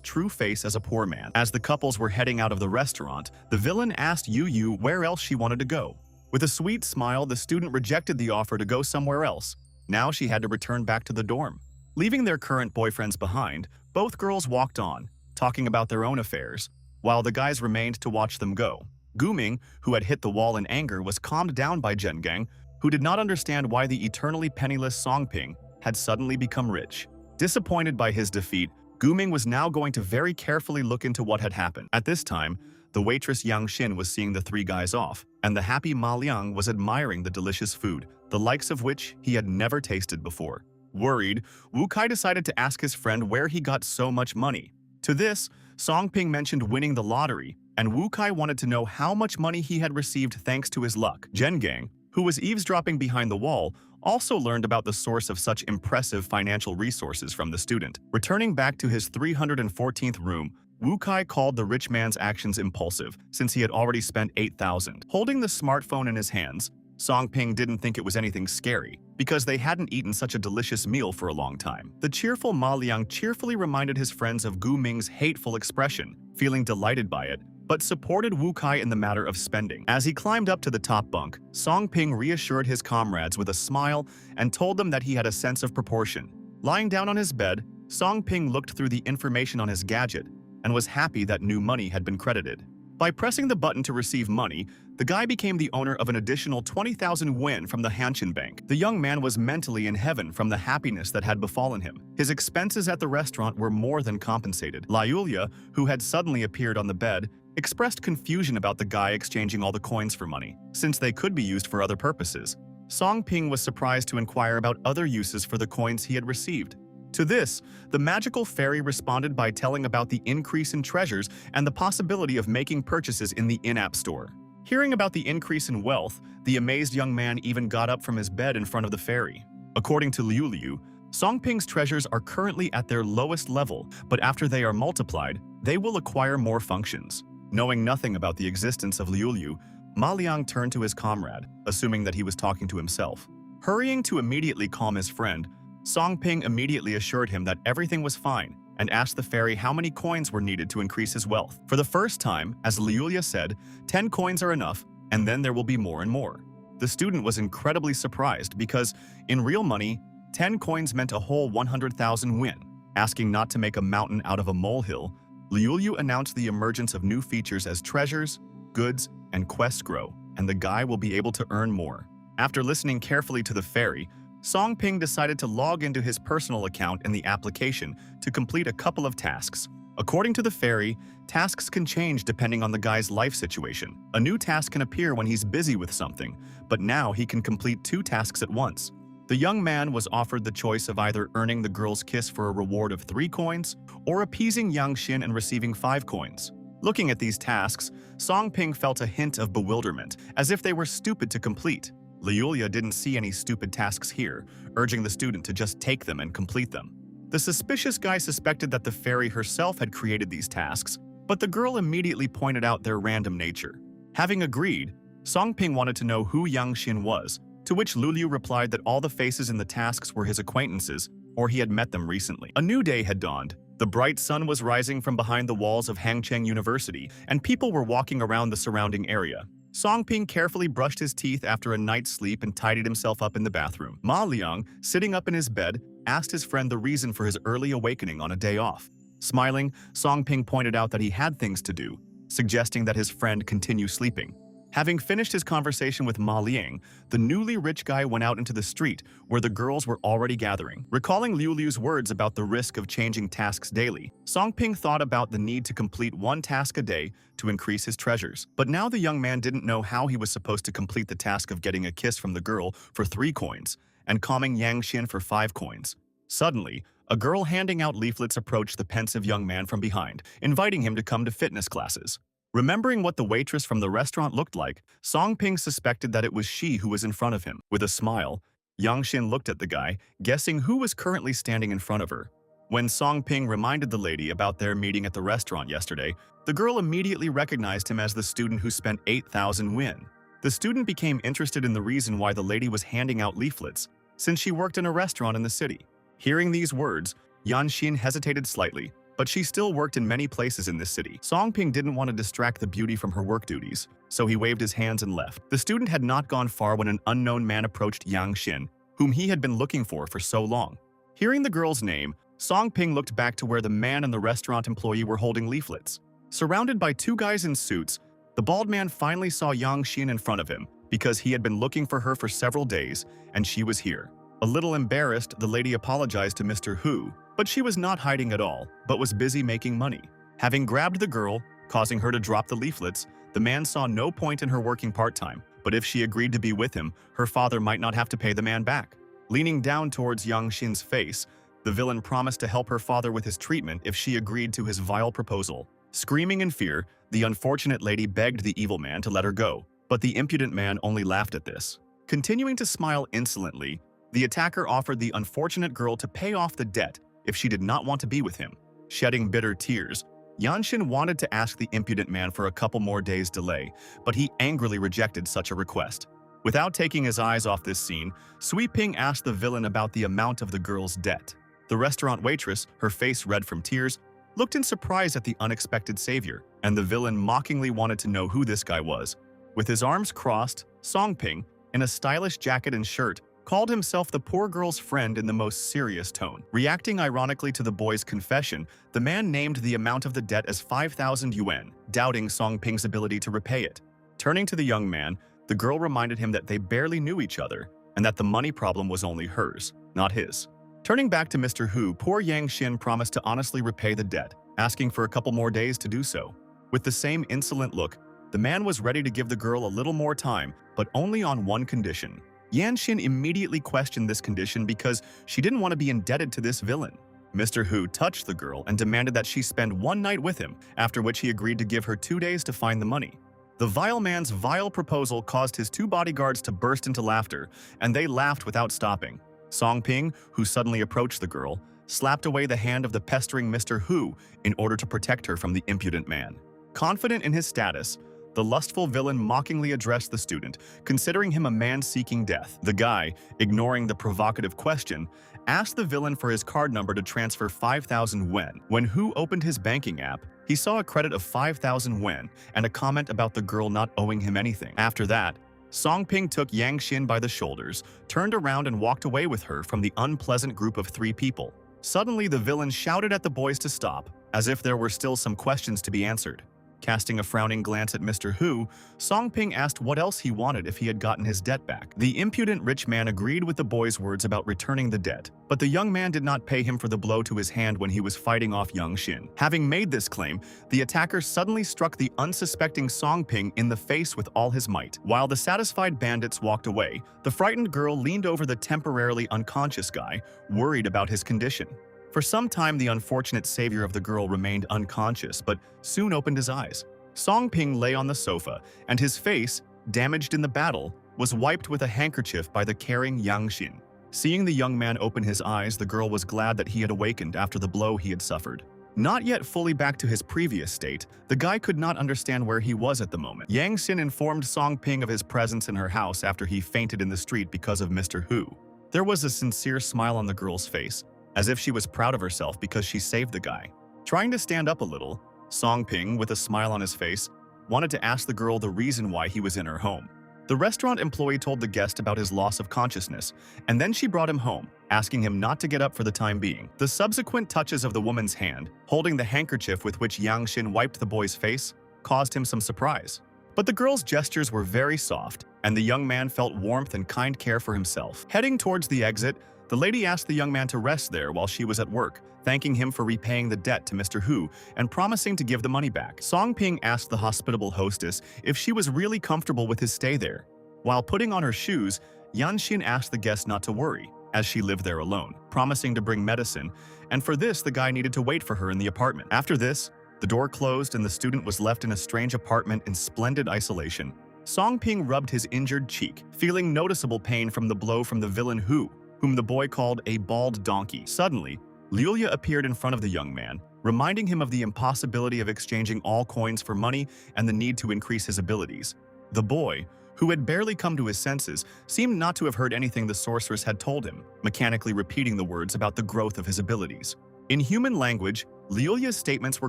true face as a poor man. As the couples were heading out of the restaurant, the villain asked Yu where else she wanted to go. With a sweet smile, the student rejected the offer to go somewhere else. Now she had to return back to the dorm. Leaving their current boyfriends behind, both girls walked on, talking about their own affairs, while the guys remained to watch them go. Guming, who had hit the wall in anger, was calmed down by Zhengang, who did not understand why the eternally penniless Songping had suddenly become rich. Disappointed by his defeat, Guming was now going to very carefully look into what had happened. At this time, the waitress Yang Xin was seeing the three guys off, and the happy Ma Liang was admiring the delicious food, the likes of which he had never tasted before. Worried, Wu Kai decided to ask his friend where he got so much money. To this, Songping mentioned winning the lottery, and Wu Kai wanted to know how much money he had received thanks to his luck. Zhengang, who was eavesdropping behind the wall, also learned about the source of such impressive financial resources from the student. Returning back to his 314th room, Wu Kai called the rich man's actions impulsive, since he had already spent 8,000. Holding the smartphone in his hands, Songping didn't think it was anything scary, because they hadn't eaten such a delicious meal for a long time. The cheerful Ma Liang cheerfully reminded his friends of Gu Ming's hateful expression, feeling delighted by it, but supported Wu Kai in the matter of spending. As he climbed up to the top bunk, Songping reassured his comrades with a smile and told them that he had a sense of proportion. Lying down on his bed, Songping looked through the information on his gadget and was happy that new money had been credited. By pressing the button to receive money, the guy became the owner of an additional 20,000 yuan from the Hanshin Bank. The young man was mentally in heaven from the happiness that had befallen him. His expenses at the restaurant were more than compensated. Yulia, who had suddenly appeared on the bed, expressed confusion about the guy exchanging all the coins for money, since they could be used for other purposes. Songping was surprised to inquire about other uses for the coins he had received. To this, the magical fairy responded by telling about the increase in treasures and the possibility of making purchases in the in-app store. Hearing about the increase in wealth, the amazed young man even got up from his bed in front of the fairy. According to Liu, Songping's treasures are currently at their lowest level, but after they are multiplied, they will acquire more functions. Knowing nothing about the existence of Liu, Ma Liang turned to his comrade, assuming that he was talking to himself. Hurrying to immediately calm his friend, Songping immediately assured him that everything was fine and asked the fairy how many coins were needed to increase his wealth. For the first time, as Liulia said, 10 coins are enough, and then there will be more and more. The student was incredibly surprised because, in real money, 10 coins meant a whole 100,000 yuan. Asking not to make a mountain out of a molehill, Liu announced the emergence of new features as treasures, goods, and quests grow, and the guy will be able to earn more. After listening carefully to the fairy, Songping decided to log into his personal account in the application to complete a couple of tasks. According to the fairy, tasks can change depending on the guy's life situation. A new task can appear when he's busy with something, but now he can complete 2 tasks at once. The young man was offered the choice of either earning the girl's kiss for a reward of 3 coins or appeasing Yang Xin and receiving 5 coins. Looking at these tasks, Songping felt a hint of bewilderment, as if they were stupid to complete. Liulia didn't see any stupid tasks here, urging the student to just take them and complete them. The suspicious guy suspected that the fairy herself had created these tasks, but the girl immediately pointed out their random nature. Having agreed, Songping wanted to know who Yang Xin was, to which Liu replied that all the faces in the tasks were his acquaintances, or he had met them recently. A new day had dawned. The bright sun was rising from behind the walls of Hangcheng University, and people were walking around the surrounding area. Songping carefully brushed his teeth after a night's sleep and tidied himself up in the bathroom. Ma Liang, sitting up in his bed, asked his friend the reason for his early awakening on a day off. Smiling, Songping pointed out that he had things to do, suggesting that his friend continue sleeping. Having finished his conversation with Ma Liang, the newly rich guy went out into the street where the girls were already gathering. Recalling Liu's words about the risk of changing tasks daily, Songping thought about the need to complete 1 task a day to increase his treasures. But now the young man didn't know how he was supposed to complete the task of getting a kiss from the girl for 3 coins and calming Yang Xin for 5 coins. Suddenly, a girl handing out leaflets approached the pensive young man from behind, inviting him to come to fitness classes. Remembering what the waitress from the restaurant looked like, Songping suspected that it was she who was in front of him. With a smile, Yang Xin looked at the guy, guessing who was currently standing in front of her. When Song Ping reminded the lady about their meeting at the restaurant yesterday, the girl immediately recognized him as the student who spent 8,000 won. The student became interested in the reason why the lady was handing out leaflets, since she worked in a restaurant in the city. Hearing these words, Yan Xin hesitated slightly, but she still worked in many places in this city. Song Ping didn't want to distract the beauty from her work duties, so he waved his hands and left. The student had not gone far when an unknown man approached Yang Xin, whom he had been looking for so long. Hearing the girl's name, Song Ping looked back to where the man and the restaurant employee were holding leaflets. Surrounded by two guys in suits, the bald man finally saw Yang Xin in front of him because he had been looking for her for several days, and she was here. A little embarrassed, the lady apologized to Mr. Hu, but she was not hiding at all, but was busy making money. Having grabbed the girl, causing her to drop the leaflets, the man saw no point in her working part-time, but if she agreed to be with him, her father might not have to pay the man back. Leaning down towards Yang Xin's face, the villain promised to help her father with his treatment if she agreed to his vile proposal. Screaming in fear, the unfortunate lady begged the evil man to let her go, but the impudent man only laughed at this. Continuing to smile insolently, the attacker offered the unfortunate girl to pay off the debt if she did not want to be with him. Shedding bitter tears, Yanshin wanted to ask the impudent man for a couple more days' delay, but he angrily rejected such a request. Without taking his eyes off this scene, Sui Ping asked the villain about the amount of the girl's debt. The restaurant waitress, her face red from tears, looked in surprise at the unexpected savior, and the villain mockingly wanted to know who this guy was. With his arms crossed, Song Ping, in a stylish jacket and shirt, called himself the poor girl's friend in the most serious tone. Reacting ironically to the boy's confession, the man named the amount of the debt as 5,000 yuan, doubting Song Ping's ability to repay it. Turning to the young man, the girl reminded him that they barely knew each other and that the money problem was only hers, not his. Turning back to Mr. Hu, poor Yang Xin promised to honestly repay the debt, asking for a couple more days to do so. With the same insolent look, the man was ready to give the girl a little more time, but only on one condition. Yan Xin immediately questioned this condition because she didn't want to be indebted to this villain. Mr. Hu touched the girl and demanded that she spend one night with him, after which he agreed to give her 2 days to find the money. The vile man's vile proposal caused his two bodyguards to burst into laughter, and they laughed without stopping. Song Ping, who suddenly approached the girl, slapped away the hand of the pestering Mr. Hu in order to protect her from the impudent man. Confident in his status, the lustful villain mockingly addressed the student, considering him a man seeking death. The guy, ignoring the provocative question, asked the villain for his card number to transfer 5,000 yuan. When Hu opened his banking app, he saw a credit of 5,000 yuan and a comment about the girl not owing him anything. After that, Song Ping took Yang Xin by the shoulders, turned around and walked away with her from the unpleasant group of 3 people. Suddenly, the villain shouted at the boys to stop, as if there were still some questions to be answered. Casting a frowning glance at Mr. Hu, Song Ping asked what else he wanted if he had gotten his debt back. The impudent rich man agreed with the boy's words about returning the debt, but the young man did not pay him for the blow to his hand when he was fighting off Yang Xin. Having made this claim, the attacker suddenly struck the unsuspecting Song Ping in the face with all his might. While the satisfied bandits walked away, the frightened girl leaned over the temporarily unconscious guy, worried about his condition. For some time, the unfortunate savior of the girl remained unconscious, but soon opened his eyes. Song Ping lay on the sofa, and his face, damaged in the battle, was wiped with a handkerchief by the caring Yang Xin. Seeing the young man open his eyes, the girl was glad that he had awakened after the blow he had suffered. Not yet fully back to his previous state, the guy could not understand where he was at the moment. Yang Xin informed Song Ping of his presence in her house after he fainted in the street because of Mr. Hu. There was a sincere smile on the girl's face, as if she was proud of herself because she saved the guy. Trying to stand up a little, Song Ping, with a smile on his face, wanted to ask the girl the reason why he was in her home. The restaurant employee told the guest about his loss of consciousness, and then she brought him home, asking him not to get up for the time being. The subsequent touches of the woman's hand, holding the handkerchief with which Yang Xin wiped the boy's face, caused him some surprise. But the girl's gestures were very soft, and the young man felt warmth and kind care for himself. Heading towards the exit, the lady asked the young man to rest there while she was at work, thanking him for repaying the debt to Mr. Hu and promising to give the money back. Song Ping asked the hospitable hostess if she was really comfortable with his stay there. While putting on her shoes, Yan Xin asked the guest not to worry, as she lived there alone, promising to bring medicine, and for this the guy needed to wait for her in the apartment. After this, the door closed and the student was left in a strange apartment in splendid isolation. Song Ping rubbed his injured cheek, feeling noticeable pain from the blow from the villain Hu, whom the boy called a bald donkey. Suddenly, Liulia appeared in front of the young man, reminding him of the impossibility of exchanging all coins for money and the need to increase his abilities. The boy, who had barely come to his senses, seemed not to have heard anything the sorceress had told him, mechanically repeating the words about the growth of his abilities. In human language, Liulia's statements were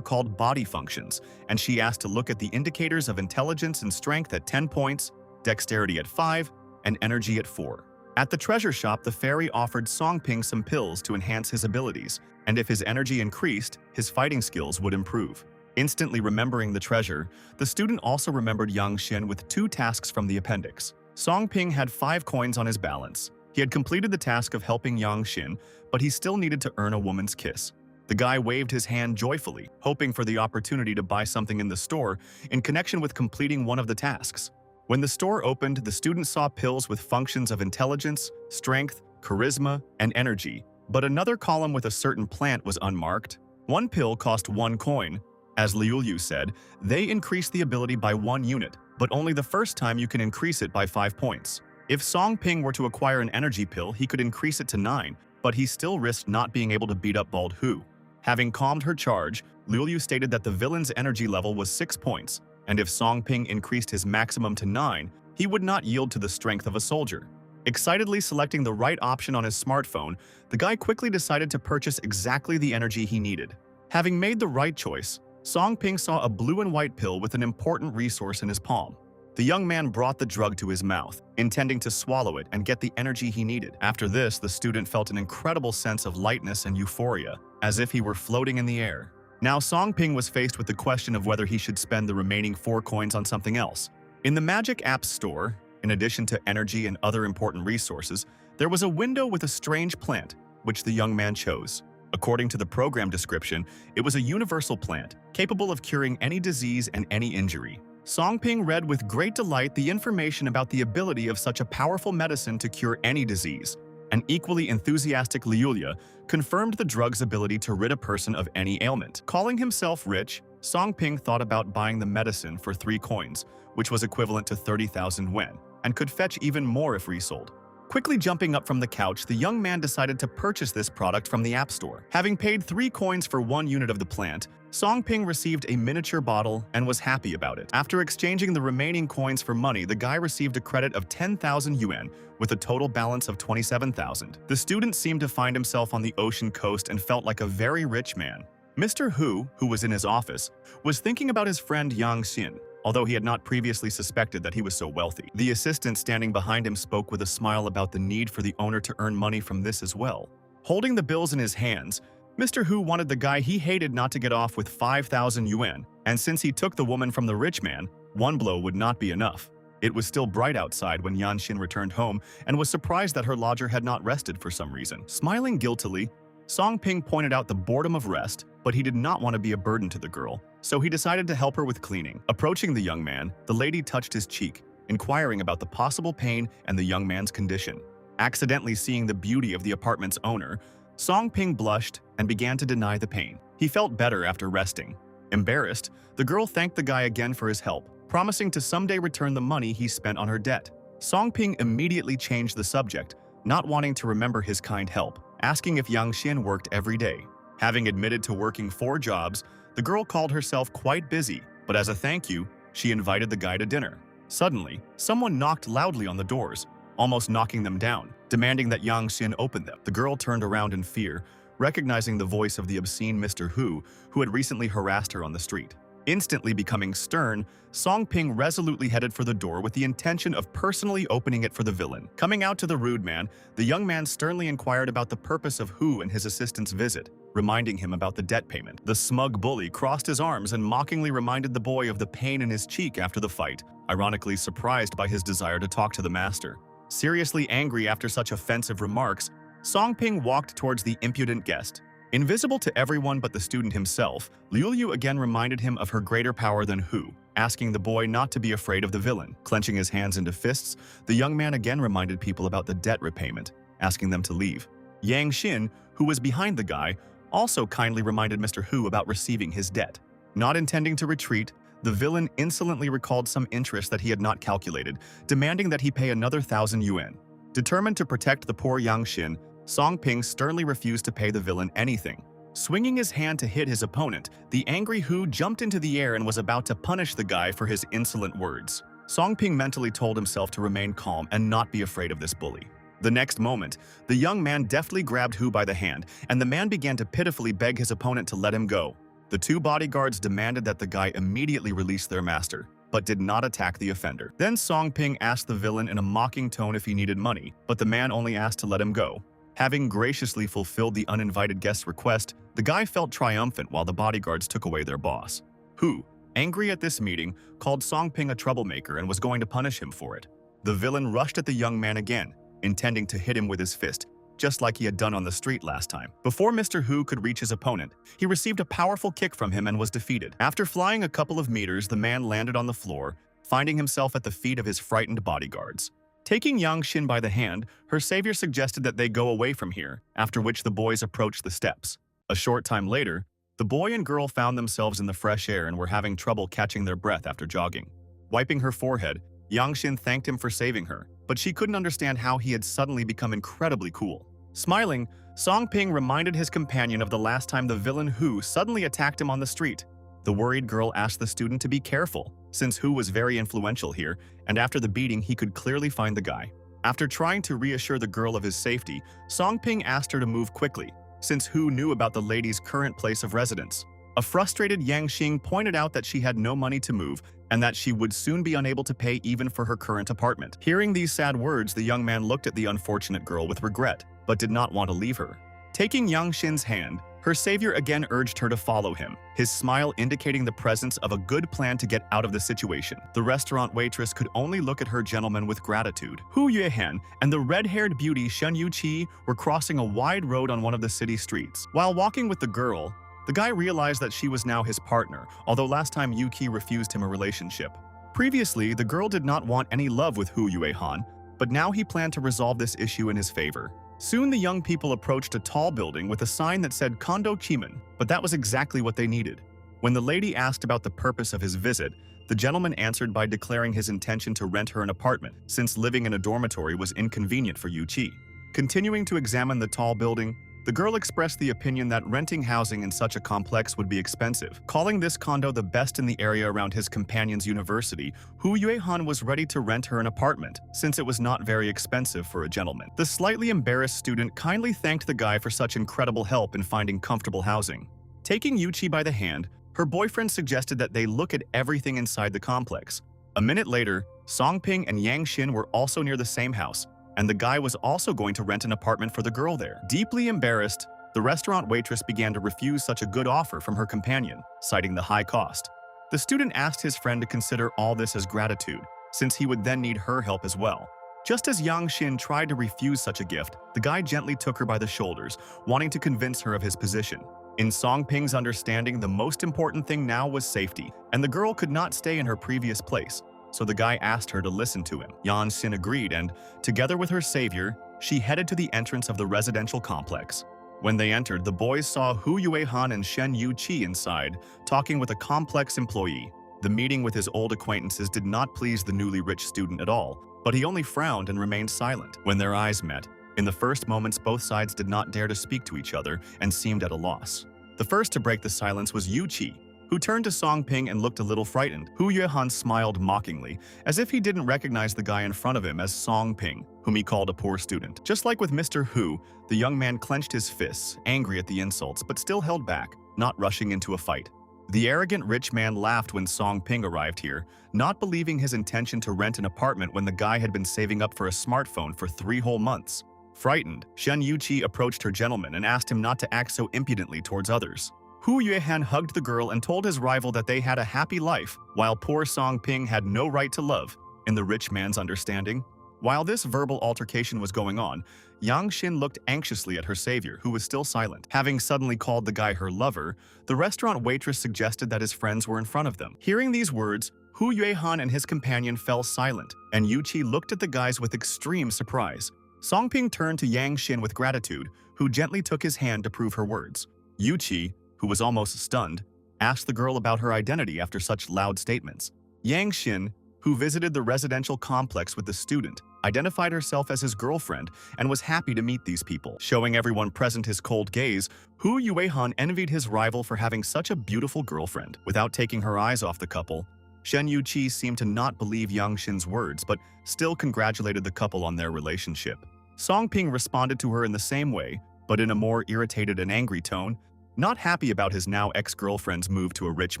called body functions, and she asked to look at the indicators of intelligence and strength at 10 points, dexterity at 5, and energy at 4. At the treasure shop, the fairy offered Songping some pills to enhance his abilities, and if his energy increased, his fighting skills would improve. Instantly remembering the treasure, the student also remembered Yang Xin with 2 tasks from the appendix. Songping had 5 coins on his balance. He had completed the task of helping Yang Xin, but he still needed to earn a woman's kiss. The guy waved his hand joyfully, hoping for the opportunity to buy something in the store in connection with completing one of the tasks. When the store opened, the student saw pills with functions of intelligence, strength, charisma, and energy, but another column with a certain plant was unmarked. One pill cost 1 coin. As Liuliu said, they increase the ability by 1 unit, but only the first time you can increase it by 5 points. If Songping were to acquire an energy pill, he could increase it to 9, but he still risked not being able to beat up Bald Hu. Having calmed her charge, Liuliu stated that the villain's energy level was 6 points, and if Songping increased his maximum to 9, he would not yield to the strength of a soldier. Excitedly selecting the right option on his smartphone, the guy quickly decided to purchase exactly the energy he needed. Having made the right choice, Songping saw a blue and white pill with an important resource in his palm. The young man brought the drug to his mouth, intending to swallow it and get the energy he needed. After this, the student felt an incredible sense of lightness and euphoria, as if he were floating in the air. Now Songping was faced with the question of whether he should spend the remaining 4 coins on something else. In the Magic Apps store, in addition to energy and other important resources, there was a window with a strange plant, which the young man chose. According to the program description, it was a universal plant, capable of curing any disease and any injury. Songping read with great delight the information about the ability of such a powerful medicine to cure any disease. An equally enthusiastic Liulia confirmed the drug's ability to rid a person of any ailment. Calling himself rich, Songping thought about buying the medicine for 3 coins, which was equivalent to 30,000 yuan, and could fetch even more if resold. Quickly jumping up from the couch, the young man decided to purchase this product from the App Store. Having paid 3 coins for 1 unit of the plant, Songping received a miniature bottle and was happy about it. After exchanging the remaining coins for money, the guy received a credit of 10,000 yuan with a total balance of 27,000. The student seemed to find himself on the ocean coast and felt like a very rich man. Mr. Hu, who was in his office, was thinking about his friend Yang Xin, although he had not previously suspected that he was so wealthy. The assistant standing behind him spoke with a smile about the need for the owner to earn money from this as well. Holding the bills in his hands, Mr. Hu wanted the guy he hated not to get off with 5,000 yuan, and since he took the woman from the rich man, 1 blow would not be enough. It was still bright outside when Yan Xin returned home and was surprised that her lodger had not rested for some reason. Smiling guiltily, Songping pointed out the boredom of rest, but he did not want to be a burden to the girl, so he decided to help her with cleaning. Approaching the young man, the lady touched his cheek, inquiring about the possible pain and the young man's condition. Accidentally seeing the beauty of the apartment's owner, Songping blushed and began to deny the pain. He felt better after resting. Embarrassed, the girl thanked the guy again for his help, promising to someday return the money he spent on her debt. Songping immediately changed the subject, not wanting to remember his kind help, asking if Yang Xin worked every day. Having admitted to working 4 jobs, the girl called herself quite busy, but as a thank you, she invited the guy to dinner. Suddenly, someone knocked loudly on the doors, almost knocking them down, demanding that Yang Xin open them. The girl turned around in fear, recognizing the voice of the obscene Mr. Hu, who had recently harassed her on the street. Instantly becoming stern, Songping resolutely headed for the door with the intention of personally opening it for the villain. Coming out to the rude man, the young man sternly inquired about the purpose of Hu and his assistant's visit, reminding him about the debt payment. The smug bully crossed his arms and mockingly reminded the boy of the pain in his cheek after the fight, ironically surprised by his desire to talk to the master. Seriously angry after such offensive remarks, Songping walked towards the impudent guest. Invisible to everyone but the student himself, Liuliu again reminded him of her greater power than Hu, asking the boy not to be afraid of the villain. Clenching his hands into fists, the young man again reminded people about the debt repayment, asking them to leave. Yang Xin, who was behind the guy, also kindly reminded Mr. Hu about receiving his debt. Not intending to retreat, the villain insolently recalled some interest that he had not calculated, demanding that he pay another 1,000 yuan. Determined to protect the poor Yang Xin, Song Ping sternly refused to pay the villain anything. Swinging his hand to hit his opponent, the angry Hu jumped into the air and was about to punish the guy for his insolent words. Song Ping mentally told himself to remain calm and not be afraid of this bully. The next moment, the young man deftly grabbed Hu by the hand, and the man began to pitifully beg his opponent to let him go. The two bodyguards demanded that the guy immediately release their master, but did not attack the offender. Then Song Ping asked the villain in a mocking tone if he needed money, but the man only asked to let him go. Having graciously fulfilled the uninvited guest's request, the guy felt triumphant while the bodyguards took away their boss. Hu, angry at this meeting, called Song Ping a troublemaker and was going to punish him for it. The villain rushed at the young man again, intending to hit him with his fist, just like he had done on the street last time. Before Mr. Hu could reach his opponent, he received a powerful kick from him and was defeated. After flying a couple of meters, the man landed on the floor, finding himself at the feet of his frightened bodyguards. Taking Yang Xin by the hand, her savior suggested that they go away from here, after which the boys approached the steps. A short time later, the boy and girl found themselves in the fresh air and were having trouble catching their breath after jogging. Wiping her forehead, Yang Xin thanked him for saving her, but she couldn't understand how he had suddenly become incredibly cool. Smiling, Song Ping reminded his companion of the last time the villain Hu suddenly attacked him on the street. The worried girl asked the student to be careful, since Hu was very influential here, and after the beating he could clearly find the guy. After trying to reassure the girl of his safety, Song Ping asked her to move quickly, since Hu knew about the lady's current place of residence. A frustrated Yang Xing pointed out that she had no money to move and that she would soon be unable to pay even for her current apartment. Hearing these sad words, the young man looked at the unfortunate girl with regret, but did not want to leave her. Taking Yang Xin's hand, her savior again urged her to follow him, his smile indicating the presence of a good plan to get out of the situation. The restaurant waitress could only look at her gentleman with gratitude. Hu Yuehan and the red-haired beauty Shen Yuqi were crossing a wide road on one of the city streets. While walking with the girl, the guy realized that she was now his partner, although last time Yuki refused him a relationship. Previously, the girl did not want any love with Hu Yuehan, but now he planned to resolve this issue in his favor. Soon the young people approached a tall building with a sign that said Kondo Chiman, but that was exactly what they needed. When the lady asked about the purpose of his visit, the gentleman answered by declaring his intention to rent her an apartment, since living in a dormitory was inconvenient for Yu Qi. Continuing to examine the tall building, the girl expressed the opinion that renting housing in such a complex would be expensive. Calling this condo the best in the area around his companion's university, Hu Yuehan was ready to rent her an apartment, since it was not very expensive for a gentleman. The slightly embarrassed student kindly thanked the guy for such incredible help in finding comfortable housing. Taking Yuchi by the hand, her boyfriend suggested that they look at everything inside the complex. A minute later, Song Ping and Yang Xin were also near the same house, and the guy was also going to rent an apartment for the girl there. Deeply embarrassed, the restaurant waitress began to refuse such a good offer from her companion, citing the high cost. The student asked his friend to consider all this as gratitude, since he would then need her help as well. Just as Yang Xin tried to refuse such a gift, the guy gently took her by the shoulders, wanting to convince her of his position. In Song Ping's understanding, the most important thing now was safety, and the girl could not stay in her previous place. So the guy asked her to listen to him. Yang Xin agreed and, together with her savior, she headed to the entrance of the residential complex. When they entered, the boys saw Hu Yuehan and Shen Yuqi inside, talking with a complex employee. The meeting with his old acquaintances did not please the newly rich student at all, but he only frowned and remained silent. When their eyes met, in the first moments both sides did not dare to speak to each other and seemed at a loss. The first to break the silence was Yuqi, who turned to Song Ping and looked a little frightened. Hu Yuehan smiled mockingly, as if he didn't recognize the guy in front of him as Song Ping, whom he called a poor student. Just like with Mr. Hu, the young man clenched his fists, angry at the insults, but still held back, not rushing into a fight. The arrogant rich man laughed when Song Ping arrived here, not believing his intention to rent an apartment when the guy had been saving up for a smartphone for 3 whole months. Frightened, Shen Yuqi approached her gentleman and asked him not to act so impudently towards others. Hu Yuehan hugged the girl and told his rival that they had a happy life, while poor Song Ping had no right to love, in the rich man's understanding. While this verbal altercation was going on, Yang Xin looked anxiously at her savior, who was still silent. Having suddenly called the guy her lover, the restaurant waitress suggested that his friends were in front of them. Hearing these words, Hu Yuehan and his companion fell silent, and Yuqi looked at the guys with extreme surprise. Song Ping turned to Yang Xin with gratitude, who gently took his hand to prove her words. Yuqi, who was almost stunned, asked the girl about her identity after such loud statements. Yang Xin, who visited the residential complex with the student, identified herself as his girlfriend and was happy to meet these people. Showing everyone present his cold gaze, Hu Yuehan envied his rival for having such a beautiful girlfriend. Without taking her eyes off the couple, Shen Yuqi seemed to not believe Yang Xin's words, but still congratulated the couple on their relationship. Song Ping responded to her in the same way, but in a more irritated and angry tone, not happy about his now ex-girlfriend's move to a rich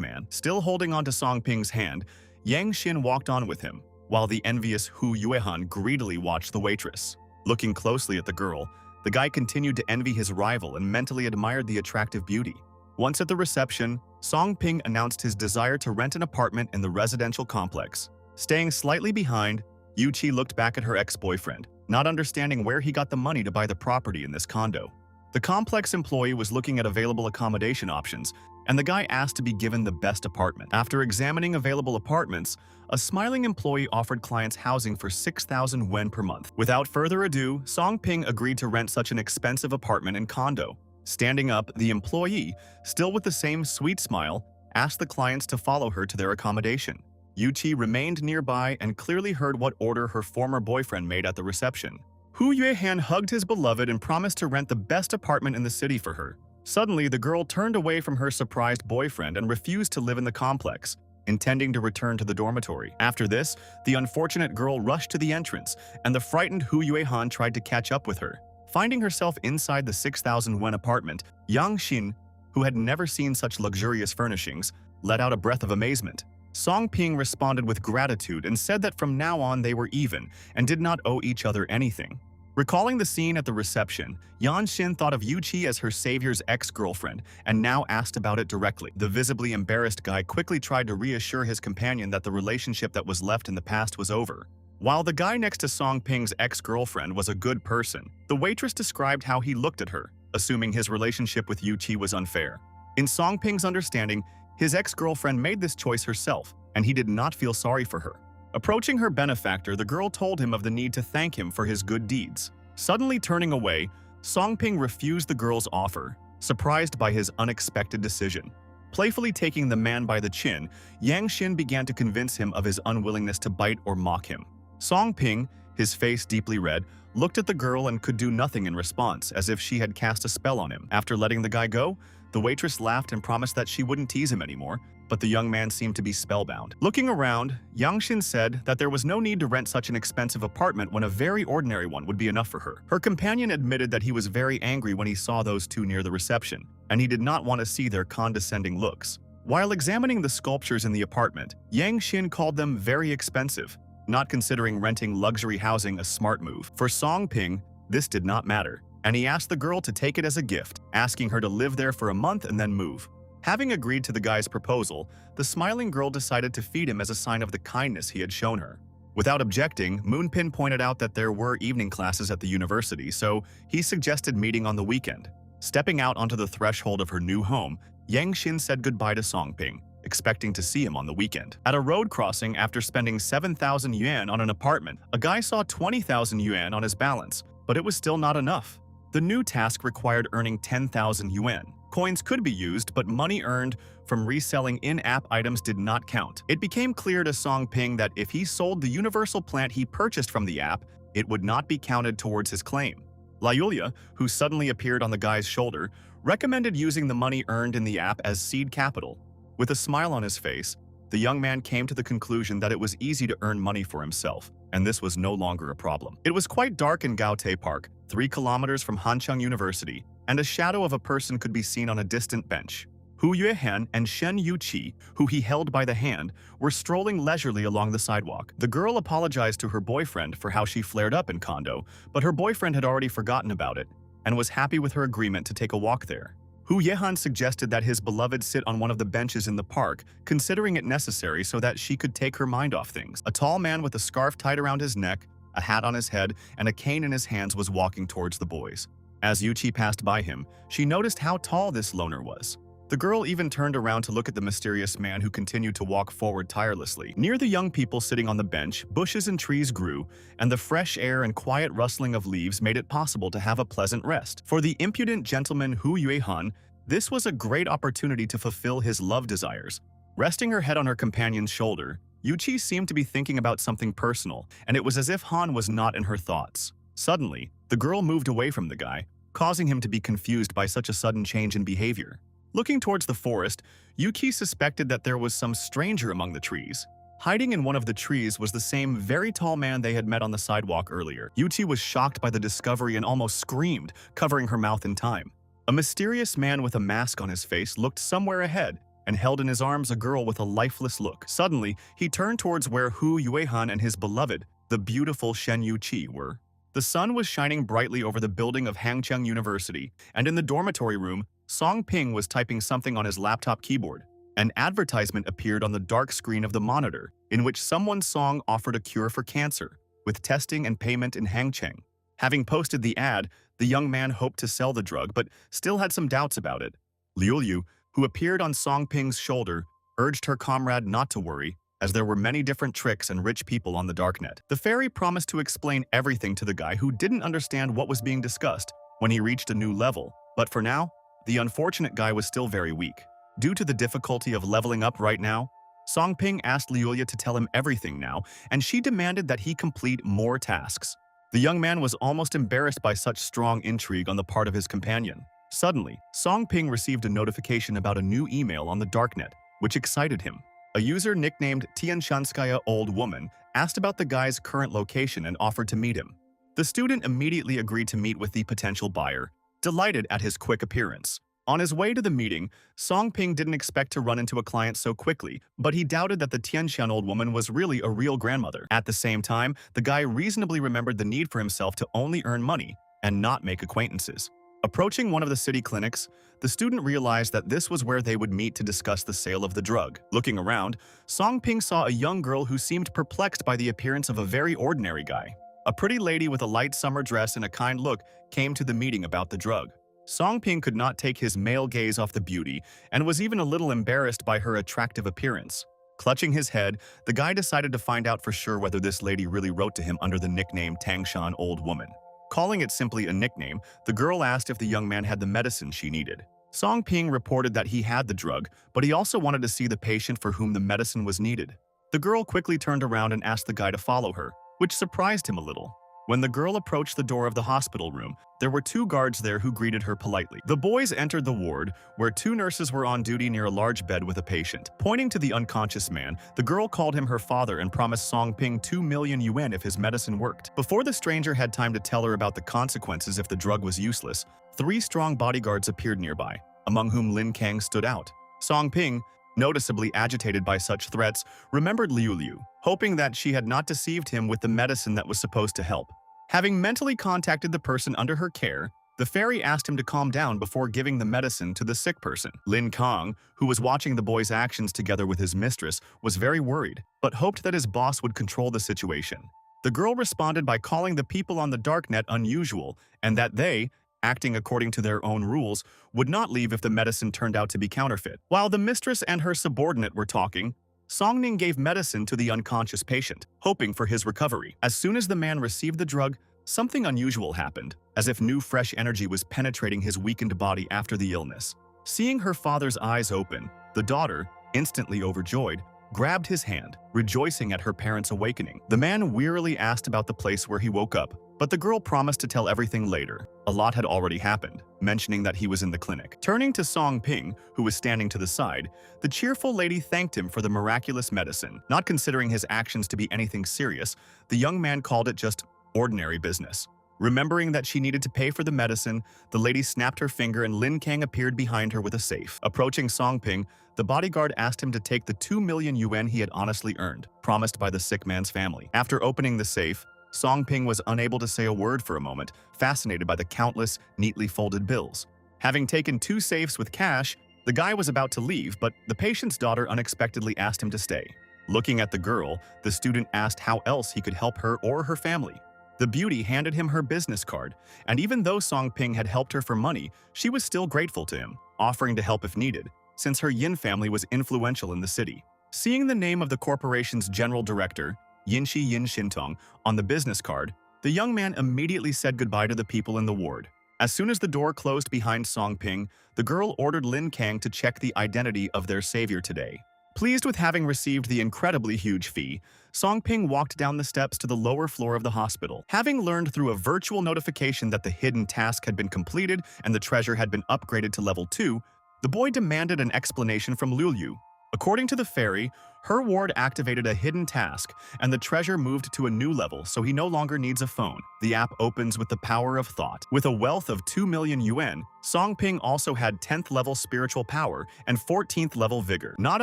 man. Still holding on to Song Ping's hand, Yang Xin walked on with him, while the envious Hu Yuehan greedily watched the waitress. Looking closely at the girl, the guy continued to envy his rival and mentally admired the attractive beauty. Once at the reception, Song Ping announced his desire to rent an apartment in the residential complex. Staying slightly behind, Yu Qi looked back at her ex-boyfriend, not understanding where he got the money to buy the property in this condo. The complex employee was looking at available accommodation options, and the guy asked to be given the best apartment. After examining available apartments, a smiling employee offered clients housing for 6,000 yuan per month. Without further ado, Song Ping agreed to rent such an expensive apartment and condo. Standing up, the employee, still with the same sweet smile, asked the clients to follow her to their accommodation. Yu Qi remained nearby and clearly heard what order her former boyfriend made at the reception. Hu Yuehan hugged his beloved and promised to rent the best apartment in the city for her. Suddenly, the girl turned away from her surprised boyfriend and refused to live in the complex, intending to return to the dormitory. After this, the unfortunate girl rushed to the entrance, and the frightened Hu Yuehan tried to catch up with her. Finding herself inside the 6,000 yuan apartment, Yang Xin, who had never seen such luxurious furnishings, let out a breath of amazement. Song Ping responded with gratitude and said that from now on they were even and did not owe each other anything. Recalling the scene at the reception, Yan Xin thought of Yu Qi as her savior's ex-girlfriend and now asked about it directly. The visibly embarrassed guy quickly tried to reassure his companion that the relationship that was left in the past was over. While the guy next to Song Ping's ex-girlfriend was a good person, the waitress described how he looked at her, assuming his relationship with Yu Qi was unfair. In Song Ping's understanding, his ex-girlfriend made this choice herself, and he did not feel sorry for her. Approaching her benefactor, the girl told him of the need to thank him for his good deeds. Suddenly turning away, Song Ping refused the girl's offer, surprised by his unexpected decision. Playfully taking the man by the chin, Yang Xin began to convince him of his unwillingness to bite or mock him. Song Ping, his face deeply red, looked at the girl and could do nothing in response, as if she had cast a spell on him. After letting the guy go, the waitress laughed and promised that she wouldn't tease him anymore, but the young man seemed to be spellbound. Looking around, Yang Xin said that there was no need to rent such an expensive apartment when a very ordinary one would be enough for her. Her companion admitted that he was very angry when he saw those two near the reception, and he did not want to see their condescending looks. While examining the sculptures in the apartment, Yang Xin called them very expensive, not considering renting luxury housing a smart move. For Song Ping, this did not matter, and he asked the girl to take it as a gift, asking her to live there for a month and then move. Having agreed to the guy's proposal, the smiling girl decided to feed him as a sign of the kindness he had shown her. Without objecting, Moonpin pointed out that there were evening classes at the university, so he suggested meeting on the weekend. Stepping out onto the threshold of her new home, Yang Xin said goodbye to Song Ping, expecting to see him on the weekend. At a road crossing, after spending 7,000 yuan on an apartment, a guy saw 20,000 yuan on his balance, but it was still not enough. The new task required earning 10,000 yuan. Coins could be used, but money earned from reselling in-app items did not count. It became clear to Song Ping that if he sold the universal plant he purchased from the app, it would not be counted towards his claim. La Yulia, who suddenly appeared on the guy's shoulder, recommended using the money earned in the app as seed capital. With a smile on his face, the young man came to the conclusion that it was easy to earn money for himself, and this was no longer a problem. It was quite dark in Gaotai Park, 3 kilometers from Hancheng University, and a shadow of a person could be seen on a distant bench. Hu Yuehan and Shen Yuqi, who he held by the hand, were strolling leisurely along the sidewalk. The girl apologized to her boyfriend for how she flared up in condo, but her boyfriend had already forgotten about it and was happy with her agreement to take a walk there. Hu Yuehan suggested that his beloved sit on one of the benches in the park, considering it necessary so that she could take her mind off things. A tall man with a scarf tied around his neck, a hat on his head, and a cane in his hands was walking towards the boys. As Yuqi passed by him, she noticed how tall this loner was. The girl even turned around to look at the mysterious man who continued to walk forward tirelessly. Near the young people sitting on the bench, bushes and trees grew, and the fresh air and quiet rustling of leaves made it possible to have a pleasant rest. For the impudent gentleman Hu Yuehan, this was a great opportunity to fulfill his love desires. Resting her head on her companion's shoulder, Yuchi seemed to be thinking about something personal, and it was as if Han was not in her thoughts. Suddenly, the girl moved away from the guy, causing him to be confused by such a sudden change in behavior. Looking towards the forest, Yuki suspected that there was some stranger among the trees. Hiding in one of the trees was the same very tall man they had met on the sidewalk earlier. Yuchi was shocked by the discovery and almost screamed, covering her mouth in time. A mysterious man with a mask on his face looked somewhere ahead and held in his arms a girl with a lifeless look. Suddenly, he turned towards where Hu Yuehan and his beloved, the beautiful Shen Yuqi, were. The sun was shining brightly over the building of Hangcheng University, and in the dormitory room, Song Ping was typing something on his laptop keyboard. An advertisement appeared on the dark screen of the monitor, in which someone's song offered a cure for cancer, with testing and payment in Hangcheng. Having posted the ad, the young man hoped to sell the drug, but still had some doubts about it. Liu, who appeared on Song Ping's shoulder, urged her comrade not to worry, as there were many different tricks and rich people on the darknet. The fairy promised to explain everything to the guy who didn't understand what was being discussed when he reached a new level, but for now, the unfortunate guy was still very weak. Due to the difficulty of leveling up right now, Song Ping asked Liulia to tell him everything now, and she demanded that he complete more tasks. The young man was almost embarrassed by such strong intrigue on the part of his companion. Suddenly, Song Ping received a notification about a new email on the darknet, which excited him. A user nicknamed Tianshanskaya Old Woman asked about the guy's current location and offered to meet him. The student immediately agreed to meet with the potential buyer, delighted at his quick appearance. On his way to the meeting, Song Ping didn't expect to run into a client so quickly, but he doubted that the Tianshan old woman was really a real grandmother. At the same time, the guy reasonably remembered the need for himself to only earn money and not make acquaintances. Approaching one of the city clinics, the student realized that this was where they would meet to discuss the sale of the drug. Looking around, Song Ping saw a young girl who seemed perplexed by the appearance of a very ordinary guy. A pretty lady with a light summer dress and a kind look came to the meeting about the drug. Song Ping could not take his male gaze off the beauty and was even a little embarrassed by her attractive appearance. Clutching his head, the guy decided to find out for sure whether this lady really wrote to him under the nickname Tangshan Old Woman. Calling it simply a nickname, the girl asked if the young man had the medicine she needed. Song Ping reported that he had the drug, but he also wanted to see the patient for whom the medicine was needed. The girl quickly turned around and asked the guy to follow her, which surprised him a little. When the girl approached the door of the hospital room, there were two guards there who greeted her politely. The boys entered the ward, where two nurses were on duty near a large bed with a patient. Pointing to the unconscious man, the girl called him her father and promised Song Ping 2 million yuan if his medicine worked. Before the stranger had time to tell her about the consequences if the drug was useless, 3 strong bodyguards appeared nearby, among whom Lin Kang stood out. Song Ping, noticeably agitated by such threats, remembered Liu, hoping that she had not deceived him with the medicine that was supposed to help. Having mentally contacted the person under her care, the fairy asked him to calm down before giving the medicine to the sick person. Lin Kang, who was watching the boy's actions together with his mistress, was very worried, but hoped that his boss would control the situation. The girl responded by calling the people on the darknet unusual, and that they, acting according to their own rules, would not leave if the medicine turned out to be counterfeit. While the mistress and her subordinate were talking, Song Ning gave medicine to the unconscious patient, hoping for his recovery. As soon as the man received the drug, something unusual happened, as if new fresh energy was penetrating his weakened body after the illness. Seeing her father's eyes open, the daughter, instantly overjoyed, grabbed his hand, rejoicing at her parents' awakening. The man wearily asked about the place where he woke up, but the girl promised to tell everything later. A lot had already happened, mentioning that he was in the clinic. Turning to Song Ping, who was standing to the side, the cheerful lady thanked him for the miraculous medicine. Not considering his actions to be anything serious, the young man called it just ordinary business. Remembering that she needed to pay for the medicine, the lady snapped her finger and Lin Kang appeared behind her with a safe. Approaching Song Ping, the bodyguard asked him to take the 2 million yuan he had honestly earned, promised by the sick man's family. After opening the safe, Song Ping was unable to say a word for a moment, fascinated by the countless, neatly folded bills. Having taken 2 safes with cash, the guy was about to leave, but the patient's daughter unexpectedly asked him to stay. Looking at the girl, the student asked how else he could help her or her family. The beauty handed him her business card, and even though Song Ping had helped her for money, she was still grateful to him, offering to help if needed, since her Yin family was influential in the city. Seeing the name of the corporation's general director, Yinshi Yin Shintong, on the business card, the young man immediately said goodbye to the people in the ward. As soon as the door closed behind Song Ping, the girl ordered Lin Kang to check the identity of their savior today. Pleased with having received the incredibly huge fee, Songping walked down the steps to the lower floor of the hospital. Having learned through a virtual notification that the hidden task had been completed and the treasure had been upgraded to level 2, the boy demanded an explanation from Lulu. According to the fairy, her ward activated a hidden task, and the treasure moved to a new level, so he no longer needs a phone. The app opens with the power of thought. With a wealth of 2 million yuan, Songping also had 10th level spiritual power and 14th level vigor. Not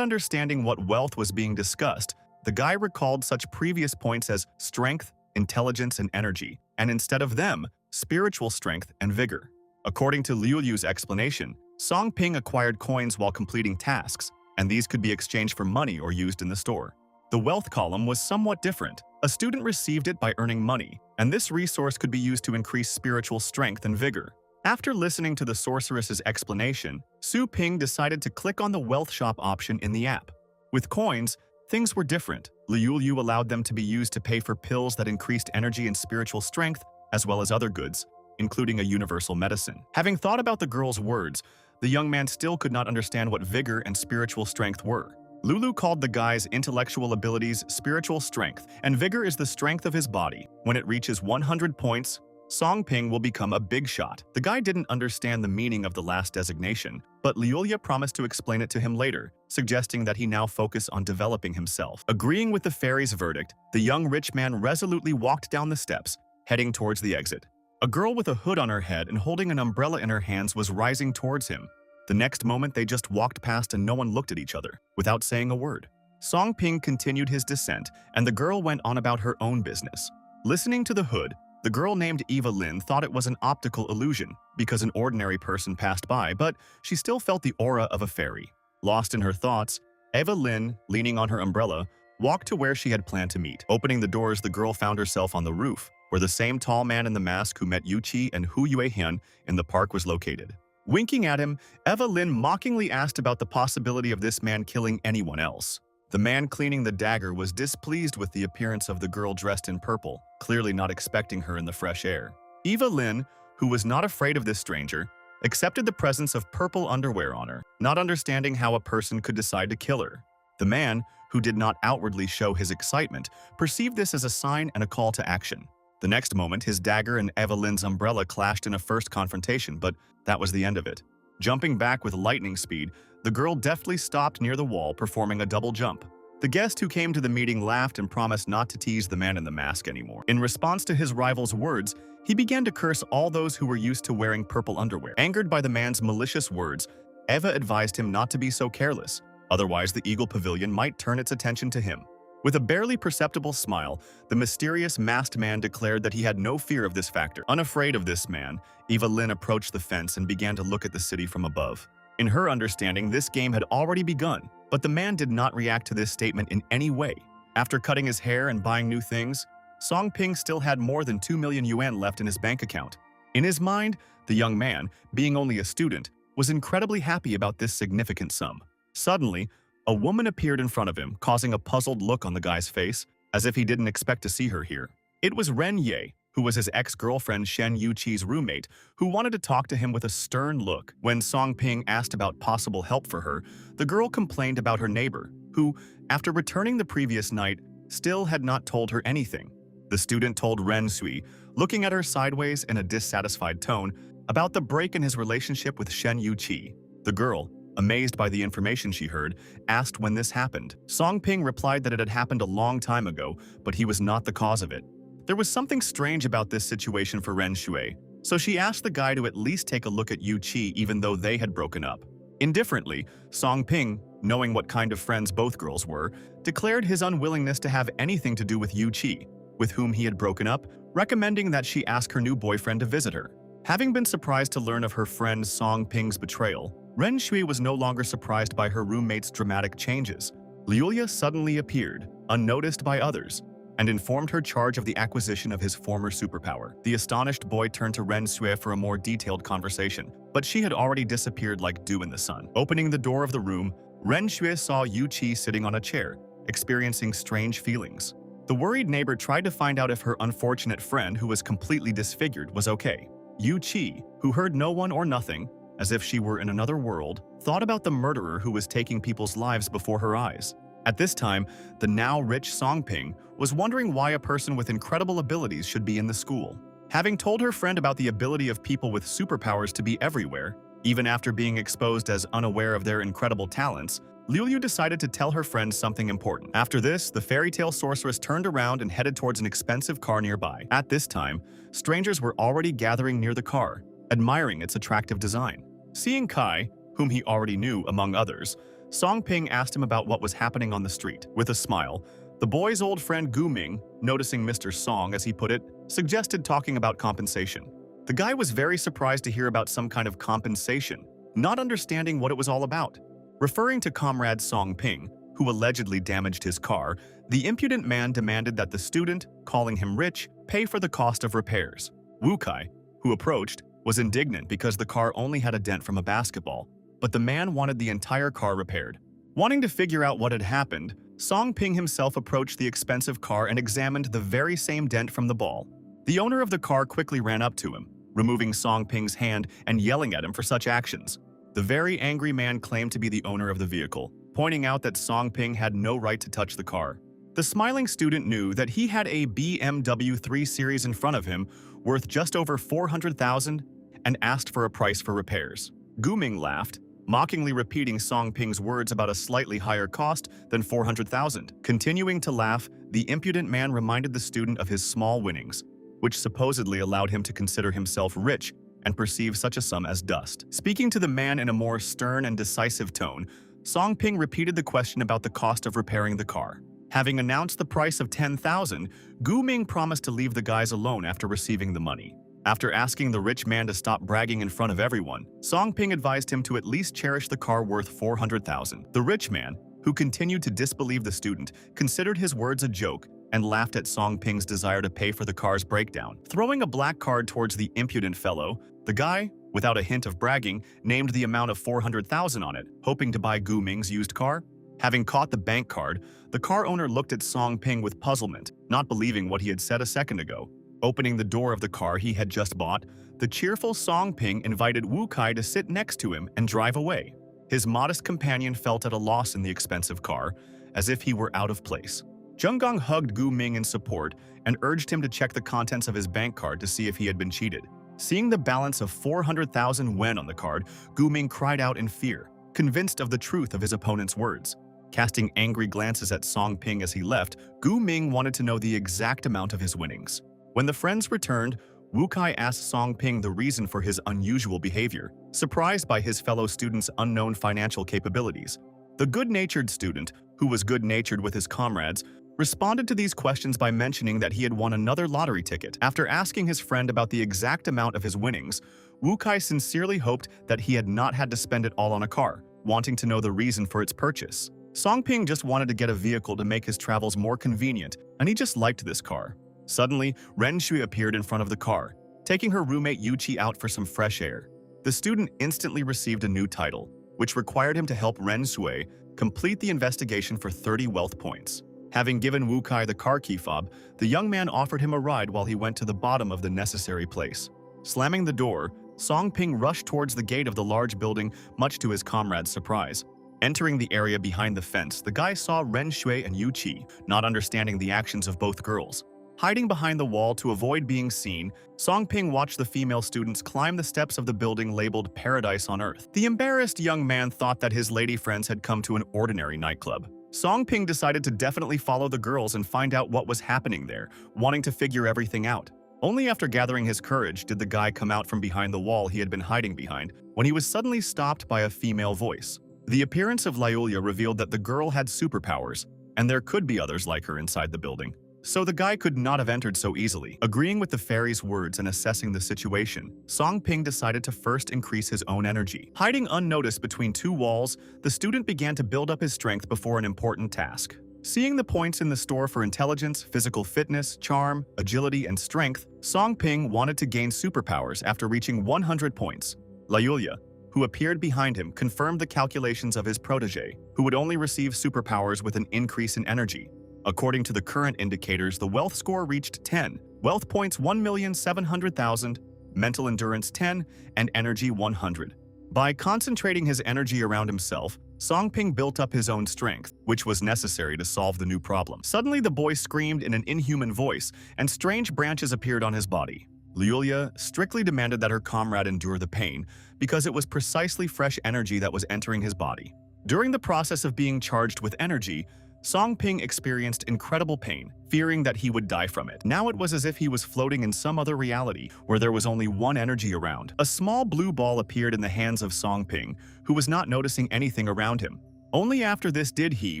understanding what wealth was being discussed, the guy recalled such previous points as strength, intelligence, and energy, and instead of them, spiritual strength and vigor. According to Liu explanation, Songping acquired coins while completing tasks, and these could be exchanged for money or used in the store. The wealth column was somewhat different. A student received it by earning money, and this resource could be used to increase spiritual strength and vigor. After listening to the sorceress's explanation, Su Ping decided to click on the wealth shop option in the app. With coins, things were different. Liu allowed them to be used to pay for pills that increased energy and spiritual strength, as well as other goods, including a universal medicine. Having thought about the girl's words, the young man still could not understand what vigor and spiritual strength were. Lulu called the guy's intellectual abilities spiritual strength, and vigor is the strength of his body. When it reaches 100 points, Songping will become a big shot. The guy didn't understand the meaning of the last designation, but Liu promised to explain it to him later, suggesting that he now focus on developing himself. Agreeing with the fairy's verdict, the young rich man resolutely walked down the steps, heading towards the exit. A girl with a hood on her head and holding an umbrella in her hands was rising towards him. The next moment, they just walked past and no one looked at each other, without saying a word. Songping continued his descent, and the girl went on about her own business. Listening to the hood, the girl named Eva Lin thought it was an optical illusion because an ordinary person passed by, but she still felt the aura of a fairy. Lost in her thoughts, Eva Lin, leaning on her umbrella, walked to where she had planned to meet. Opening the doors, the girl found herself on the roof, where the same tall man in the mask who met Yu Qi and Hu Yuehyun in the park was located. Winking at him, Eva Lin mockingly asked about the possibility of this man killing anyone else. The man cleaning the dagger was displeased with the appearance of the girl dressed in purple, clearly not expecting her in the fresh air. Eva Lin, who was not afraid of this stranger, accepted the presence of purple underwear on her, not understanding how a person could decide to kill her. The man, who did not outwardly show his excitement, perceived this as a sign and a call to action. The next moment, his dagger and Eva Lin's umbrella clashed in a first confrontation, but that was the end of it. Jumping back with lightning speed, the girl deftly stopped near the wall, performing a double jump. The guest who came to the meeting laughed and promised not to tease the man in the mask anymore. In response to his rival's words, he began to curse all those who were used to wearing purple underwear. Angered by the man's malicious words, Eva advised him not to be so careless, otherwise the Eagle Pavilion might turn its attention to him. With a barely perceptible smile, the mysterious masked man declared that he had no fear of this factor. Unafraid of this man, Eva Lin approached the fence and began to look at the city from above. In her understanding, this game had already begun, but the man did not react to this statement in any way. After cutting his hair and buying new things, Songping still had more than 2 million yuan left in his bank account. In his mind, the young man, being only a student, was incredibly happy about this significant sum. Suddenly, a woman appeared in front of him, causing a puzzled look on the guy's face, as if he didn't expect to see her here. It was Ren Ye, who was his ex-girlfriend Shen Yuqi's roommate, who wanted to talk to him with a stern look. When Songping asked about possible help for her, the girl complained about her neighbor, who, after returning the previous night, still had not told her anything. The student told Ren Sui, looking at her sideways in a dissatisfied tone, about the break in his relationship with Shen Yuqi. The girl, amazed by the information she heard, asked when this happened. Songping replied that it had happened a long time ago, but he was not the cause of it. There was something strange about this situation for Ren Shui, so she asked the guy to at least take a look at Yu Qi even though they had broken up. Indifferently, Songping, knowing what kind of friends both girls were, declared his unwillingness to have anything to do with Yu Qi, with whom he had broken up, recommending that she ask her new boyfriend to visit her. Having been surprised to learn of her friend Songping's betrayal, Ren Shui was no longer surprised by her roommate's dramatic changes. Liulia suddenly appeared, unnoticed by others, and informed her charge of the acquisition of his former superpower. The astonished boy turned to Ren Shui for a more detailed conversation, but she had already disappeared like dew in the sun. Opening the door of the room, Ren Shui saw Yu Qi sitting on a chair, experiencing strange feelings. The worried neighbor tried to find out if her unfortunate friend, who was completely disfigured, was okay. Yu Qi, who heard no one or nothing, as if she were in another world, thought about the murderer who was taking people's lives before her eyes. At this time, the now rich Song Ping was wondering why a person with incredible abilities should be in the school. Having told her friend about the ability of people with superpowers to be everywhere, even after being exposed as unaware of their incredible talents, Liu decided to tell her friend something important. After this, the fairy tale sorceress turned around and headed towards an expensive car nearby. At this time, strangers were already gathering near the car, admiring its attractive design. Seeing Kai, whom he already knew among others, Song Ping asked him about what was happening on the street. With a smile, the boy's old friend Gu Ming, noticing Mr. Song as he put it, suggested talking about compensation. The guy was very surprised to hear about some kind of compensation, not understanding what it was all about. Referring to comrade Song Ping, who allegedly damaged his car, the impudent man demanded that the student, calling him rich, pay for the cost of repairs. Wu Kai, who approached, was indignant because the car only had a dent from a basketball, but the man wanted the entire car repaired. Wanting to figure out what had happened, Song Ping himself approached the expensive car and examined the very same dent from the ball. The owner of the car quickly ran up to him, removing Song Ping's hand and yelling at him for such actions. The very angry man claimed to be the owner of the vehicle, pointing out that Song Ping had no right to touch the car. The smiling student knew that he had a BMW 3 Series in front of him, worth just over 400,000, and asked for a price for repairs. Gu Ming laughed, mockingly repeating Song Ping's words about a slightly higher cost than 400,000. Continuing to laugh, the impudent man reminded the student of his small winnings, which supposedly allowed him to consider himself rich and perceive such a sum as dust. Speaking to the man in a more stern and decisive tone, Song Ping repeated the question about the cost of repairing the car. Having announced the price of 10,000, Gu Ming promised to leave the guys alone after receiving the money. After asking the rich man to stop bragging in front of everyone, Song Ping advised him to at least cherish the car worth 400,000. The rich man, who continued to disbelieve the student, considered his words a joke and laughed at Song Ping's desire to pay for the car's breakdown. Throwing a black card towards the impudent fellow, the guy, without a hint of bragging, named the amount of 400,000 on it, hoping to buy Gu Ming's used car. Having caught the bank card, the car owner looked at Song Ping with puzzlement, not believing what he had said a second ago. Opening the door of the car he had just bought, the cheerful Song Ping invited Wu Kai to sit next to him and drive away. His modest companion felt at a loss in the expensive car, as if he were out of place. Zhenggang hugged Gu Ming in support and urged him to check the contents of his bank card to see if he had been cheated. Seeing the balance of 400,000 yuan on the card, Gu Ming cried out in fear, convinced of the truth of his opponent's words. Casting angry glances at Song Ping as he left, Gu Ming wanted to know the exact amount of his winnings. When the friends returned, Wu Kai asked Song Ping the reason for his unusual behavior, surprised by his fellow student's unknown financial capabilities. The good-natured student, who was good-natured with his comrades, responded to these questions by mentioning that he had won another lottery ticket. After asking his friend about the exact amount of his winnings, Wu Kai sincerely hoped that he had not had to spend it all on a car, wanting to know the reason for its purchase. Song Ping just wanted to get a vehicle to make his travels more convenient, and he just liked this car. Suddenly, Ren Shui appeared in front of the car, taking her roommate Yuqi out for some fresh air. The student instantly received a new title, which required him to help Ren Shui complete the investigation for 30 wealth points. Having given Wu Kai the car key fob, the young man offered him a ride while he went to the bottom of the necessary place. Slamming the door, Song Ping rushed towards the gate of the large building, much to his comrade's surprise. Entering the area behind the fence, the guy saw Ren Shui and Yu Qi, not understanding the actions of both girls. Hiding behind the wall to avoid being seen, Song Ping watched the female students climb the steps of the building labeled Paradise on Earth. The embarrassed young man thought that his lady friends had come to an ordinary nightclub. Song Ping decided to definitely follow the girls and find out what was happening there, wanting to figure everything out. Only after gathering his courage did the guy come out from behind the wall he had been hiding behind, when he was suddenly stopped by a female voice. The appearance of Liulia revealed that the girl had superpowers, and there could be others like her inside the building. So the guy could not have entered so easily. Agreeing with the fairy's words and assessing the situation, Song Ping decided to first increase his own energy. Hiding unnoticed between two walls, the student began to build up his strength before an important task. Seeing the points in the store for intelligence, physical fitness, charm, agility, and strength, Song Ping wanted to gain superpowers after reaching 100 points. Liulia, who appeared behind him, confirmed the calculations of his protege, who would only receive superpowers with an increase in energy. According to the current indicators, the wealth score reached 10, wealth points 1,700,000, mental endurance 10, and energy 100. By concentrating his energy around himself, Songping built up his own strength, which was necessary to solve the new problem. Suddenly, the boy screamed in an inhuman voice, and strange branches appeared on his body. Liulia strictly demanded that her comrade endure the pain, because it was precisely fresh energy that was entering his body. During the process of being charged with energy, Songping experienced incredible pain, fearing that he would die from it. Now it was as if he was floating in some other reality, where there was only one energy around. A small blue ball appeared in the hands of Songping, who was not noticing anything around him. Only after this did he,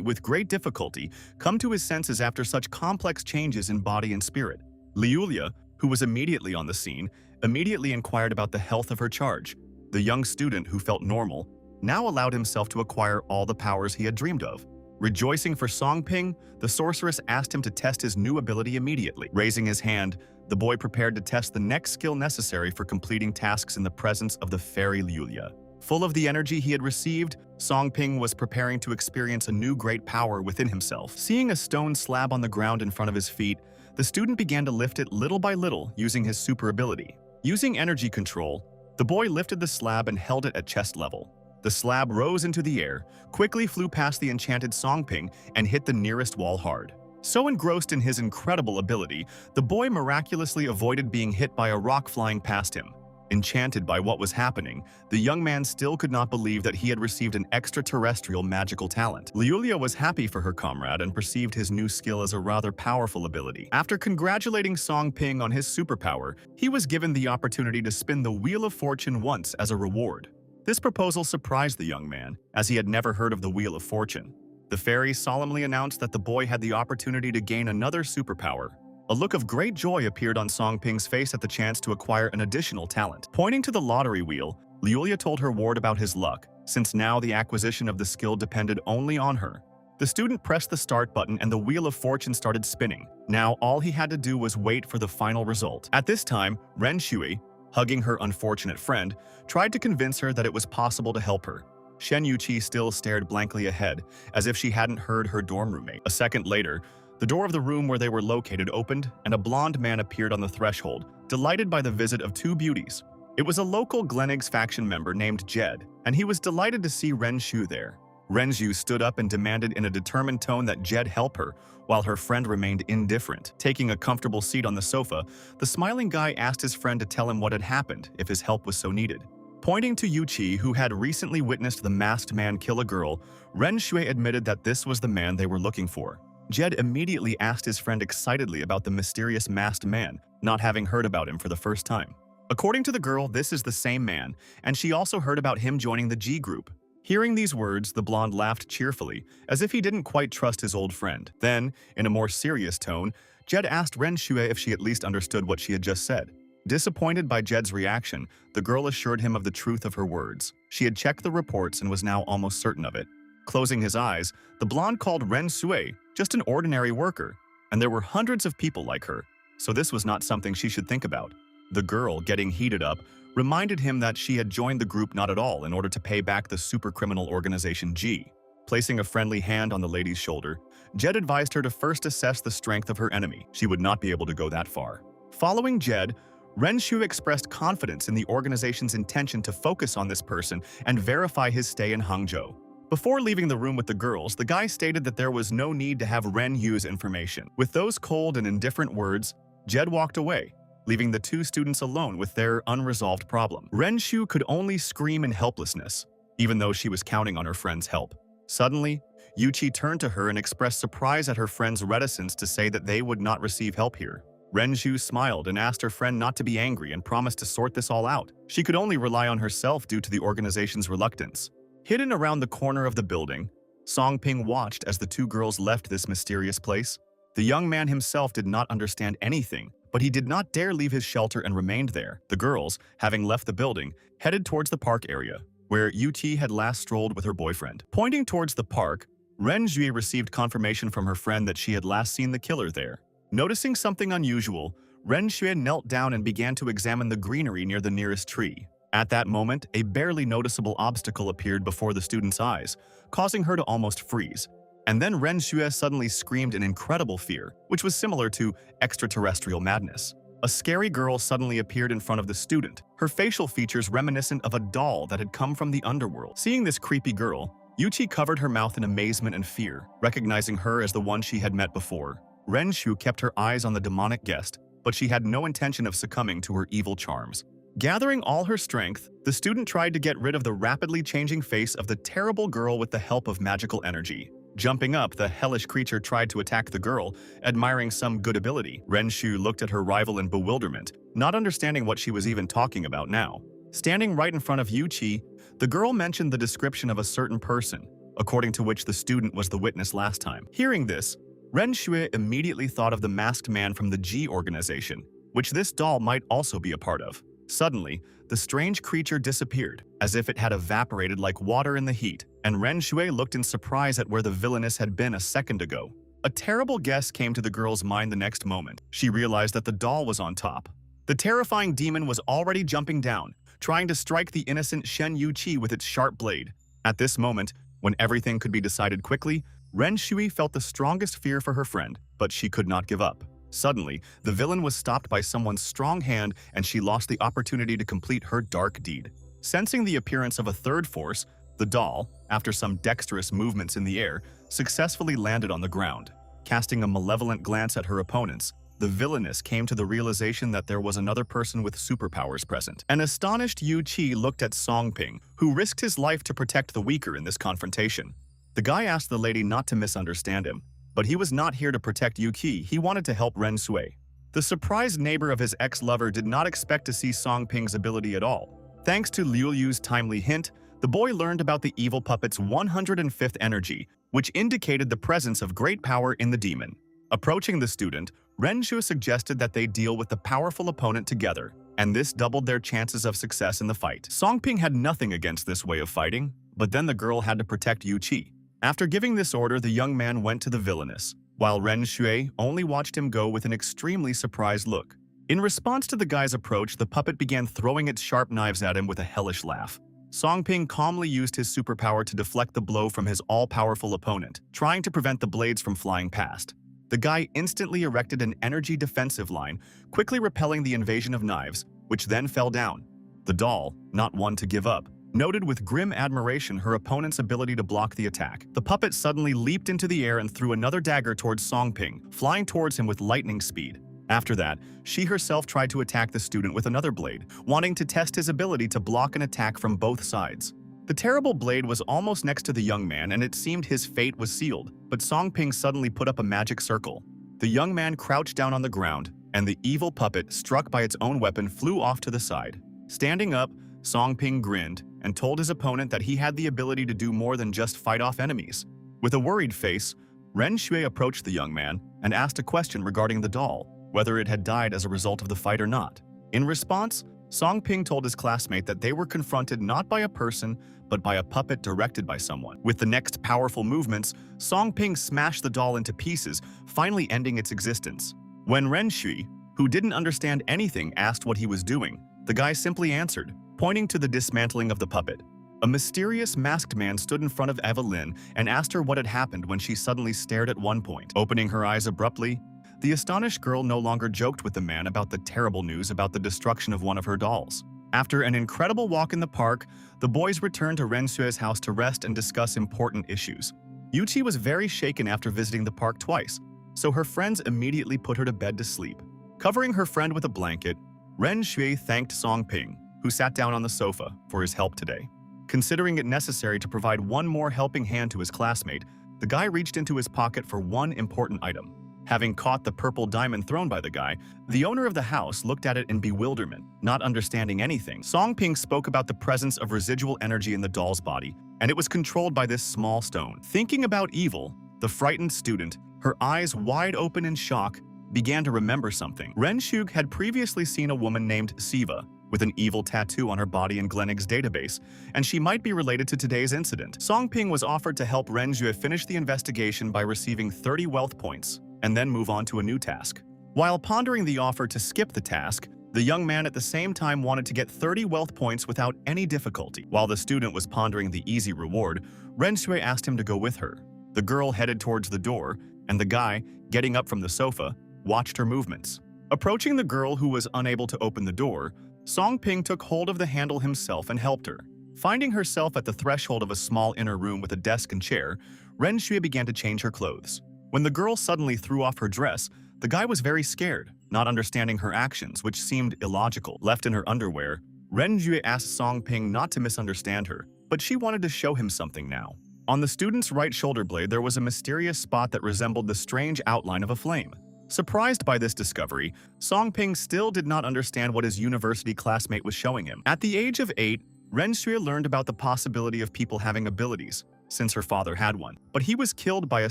with great difficulty, come to his senses after such complex changes in body and spirit. Liulia, who was immediately on the scene, immediately inquired about the health of her charge. The young student, who felt normal, now allowed himself to acquire all the powers he had dreamed of. Rejoicing for Songping, the sorceress asked him to test his new ability immediately. Raising his hand, the boy prepared to test the next skill necessary for completing tasks in the presence of the fairy Liulia. Full of the energy he had received, Songping was preparing to experience a new great power within himself. Seeing a stone slab on the ground in front of his feet, the student began to lift it little by little using his super ability. Using energy control, the boy lifted the slab and held it at chest level. The slab rose into the air, quickly flew past the enchanted Songping, and hit the nearest wall hard. So engrossed in his incredible ability, the boy miraculously avoided being hit by a rock flying past him. Enchanted by what was happening, the young man still could not believe that he had received an extraterrestrial magical talent. Liulia was happy for her comrade and perceived his new skill as a rather powerful ability. After congratulating Songping on his superpower, he was given the opportunity to spin the Wheel of Fortune once as a reward. This proposal surprised the young man, as he had never heard of the Wheel of Fortune. The fairy solemnly announced that the boy had the opportunity to gain another superpower. A look of great joy appeared on Songping's face at the chance to acquire an additional talent. Pointing to the lottery wheel, Liulia told her ward about his luck, since now the acquisition of the skill depended only on her. The student pressed the start button and the Wheel of Fortune started spinning. Now all he had to do was wait for the final result. At this time, Ren Shui, hugging her unfortunate friend, tried to convince her that it was possible to help her. Shen Yuqi still stared blankly ahead, as if she hadn't heard her dorm roommate. A second later, the door of the room where they were located opened, and a blonde man appeared on the threshold, delighted by the visit of two beauties. It was a local Gleneag's faction member named Jed, and he was delighted to see Ren Shu there. Ren Shu stood up and demanded in a determined tone that Jed help her, while her friend remained indifferent. Taking a comfortable seat on the sofa, the smiling guy asked his friend to tell him what had happened if his help was so needed. Pointing to Yuqi, who had recently witnessed the masked man kill a girl, Ren Shui admitted that this was the man they were looking for. Jed immediately asked his friend excitedly about the mysterious masked man, not having heard about him for the first time. According to the girl, this is the same man, and she also heard about him joining the G group. Hearing these words, the blonde laughed cheerfully, as if he didn't quite trust his old friend. Then, in a more serious tone, Jed asked Ren Shui if she at least understood what she had just said. Disappointed by Jed's reaction, the girl assured him of the truth of her words. She had checked the reports and was now almost certain of it. Closing his eyes, the blonde called Ren Sui just an ordinary worker, and there were hundreds of people like her, so this was not something she should think about. The girl, getting heated up, reminded him that she had joined the group not at all in order to pay back the super-criminal organization G. Placing a friendly hand on the lady's shoulder, Jed advised her to first assess the strength of her enemy. She would not be able to go that far. Following Jed, Ren Shu expressed confidence in the organization's intention to focus on this person and verify his stay in Hangzhou. Before leaving the room with the girls, the guy stated that there was no need to have Ren use information. With those cold and indifferent words, Jed walked away, leaving the two students alone with their unresolved problem. Ren Shu could only scream in helplessness, even though she was counting on her friend's help. Suddenly, Yuqi turned to her and expressed surprise at her friend's reticence to say that they would not receive help here. Ren Shu smiled and asked her friend not to be angry and promised to sort this all out. She could only rely on herself due to the organization's reluctance. Hidden around the corner of the building, Songping watched as the two girls left this mysterious place. The young man himself did not understand anything, but he did not dare leave his shelter and remained there. The girls, having left the building, headed towards the park area, where Yuqi had last strolled with her boyfriend. Pointing towards the park, Ren Jui received confirmation from her friend that she had last seen the killer there. Noticing something unusual, Ren Shui knelt down and began to examine the greenery near the nearest tree. At that moment, a barely noticeable obstacle appeared before the student's eyes, causing her to almost freeze. And then Ren Shui suddenly screamed in incredible fear, which was similar to extraterrestrial madness. a scary girl suddenly appeared in front of the student, her facial features reminiscent of a doll that had come from the underworld. Seeing this creepy girl, Yuchi covered her mouth in amazement and fear, recognizing her as the one she had met before. Renshu kept her eyes on the demonic guest, but she had no intention of succumbing to her evil charms. Gathering all her strength, the student tried to get rid of the rapidly changing face of the terrible girl with the help of magical energy. Jumping up, the hellish creature tried to attack the girl, admiring some good ability. Renshu looked at her rival in bewilderment, not understanding what she was even talking about now. Standing right in front of Yuchi, the girl mentioned the description of a certain person, according to which the student was the witness last time. Hearing this, Renshu immediately thought of the masked man from the G organization, which this doll might also be a part of. Suddenly, the strange creature disappeared, as if it had evaporated like water in the heat, and Renshu looked in surprise at where the villainess had been a second ago. A terrible guess came to the girl's mind the next moment. She realized that the doll was on top. The terrifying demon was already jumping down, trying to strike the innocent Shen Yuqi with its sharp blade. At this moment, when everything could be decided quickly, Renshu felt the strongest fear for her friend, but she could not give up. Suddenly, the villain was stopped by someone's strong hand and she lost the opportunity to complete her dark deed. Sensing the appearance of a third force, the doll, after some dexterous movements in the air, successfully landed on the ground. Casting a malevolent glance at her opponents, the villainess came to the realization that there was another person with superpowers present. An astonished Yu Qi looked at Songping, who risked his life to protect the weaker in this confrontation. The guy asked the lady not to misunderstand him, but he was not here to protect Yuki, he wanted to help Ren Sui. The surprised neighbor of his ex-lover did not expect to see Song Ping's ability at all. Thanks to Liu Yu's timely hint, the boy learned about the evil puppet's 105th energy, which indicated the presence of great power in the demon. Approaching the student, Ren Shui suggested that they deal with the powerful opponent together, and this doubled their chances of success in the fight. Song Ping had nothing against this way of fighting, but then the girl had to protect Yu Qi. After giving this order, the young man went to the villainess, while Ren Shui only watched him go with an extremely surprised look. In response to the guy's approach, the puppet began throwing its sharp knives at him with a hellish laugh. Song Ping calmly used his superpower to deflect the blow from his all-powerful opponent, trying to prevent the blades from flying past. The guy instantly erected an energy defensive line, quickly repelling the invasion of knives, which then fell down. The doll, not one to give up, noted with grim admiration her opponent's ability to block the attack. The puppet suddenly leaped into the air and threw another dagger towards Song Ping, flying towards him with lightning speed. After that, she herself tried to attack the student with another blade, wanting to test his ability to block an attack from both sides. The terrible blade was almost next to the young man and it seemed his fate was sealed, but Song Ping suddenly put up a magic circle. The young man crouched down on the ground, and the evil puppet, struck by its own weapon, flew off to the side. Standing up, Song Ping grinned and told his opponent that he had the ability to do more than just fight off enemies. With a worried face, Ren Shui approached the young man and asked a question regarding the doll, whether it had died as a result of the fight or not. In response, Song Ping told his classmate that they were confronted not by a person, but by a puppet directed by someone. With the next powerful movements, Song Ping smashed the doll into pieces, finally ending its existence. When Ren Shui, who didn't understand anything, asked what he was doing, the guy simply answered, pointing to the dismantling of the puppet. A mysterious masked man stood in front of Evelyn and asked her what had happened when she suddenly stared at one point. Opening her eyes abruptly, the astonished girl no longer joked with the man about the terrible news about the destruction of one of her dolls. After an incredible walk in the park, the boys returned to Ren Sui's house to rest and discuss important issues. Yuchi was very shaken after visiting the park twice, so her friends immediately put her to bed to sleep. Covering her friend with a blanket, Ren Shui thanked Song Ping, who sat down on the sofa, for his help today. Considering it necessary to provide one more helping hand to his classmate, the guy reached into his pocket for one important item. Having caught the purple diamond thrown by the guy, the owner of the house looked at it in bewilderment, not understanding anything. Song Ping spoke about the presence of residual energy in the doll's body, and it was controlled by this small stone. Thinking about evil, the frightened student, her eyes wide open in shock, began to remember something. Ren Shug had previously seen a woman named Siva, with an evil tattoo on her body in Glenig's database, and she might be related to today's incident. Song Ping was offered to help Ren Jue finish the investigation by receiving 30 wealth points, and then move on to a new task. While pondering the offer to skip the task, the young man at the same time wanted to get 30 wealth points without any difficulty. While the student was pondering the easy reward, Ren Shui asked him to go with her. The girl headed towards the door, and the guy, getting up from the sofa, watched her movements. Approaching the girl who was unable to open the door, Song Ping took hold of the handle himself and helped her. Finding herself at the threshold of a small inner room with a desk and chair, Ren Xue began to change her clothes. When the girl suddenly threw off her dress, the guy was very scared, not understanding her actions, which seemed illogical. Left in her underwear, Ren Xue asked Song Ping not to misunderstand her, but she wanted to show him something now. On the student's right shoulder blade, there was a mysterious spot that resembled the strange outline of a flame. Surprised by this discovery, Song Ping still did not understand what his university classmate was showing him. At the age of 8, Ren Xue learned about the possibility of people having abilities, since her father had one. But he was killed by a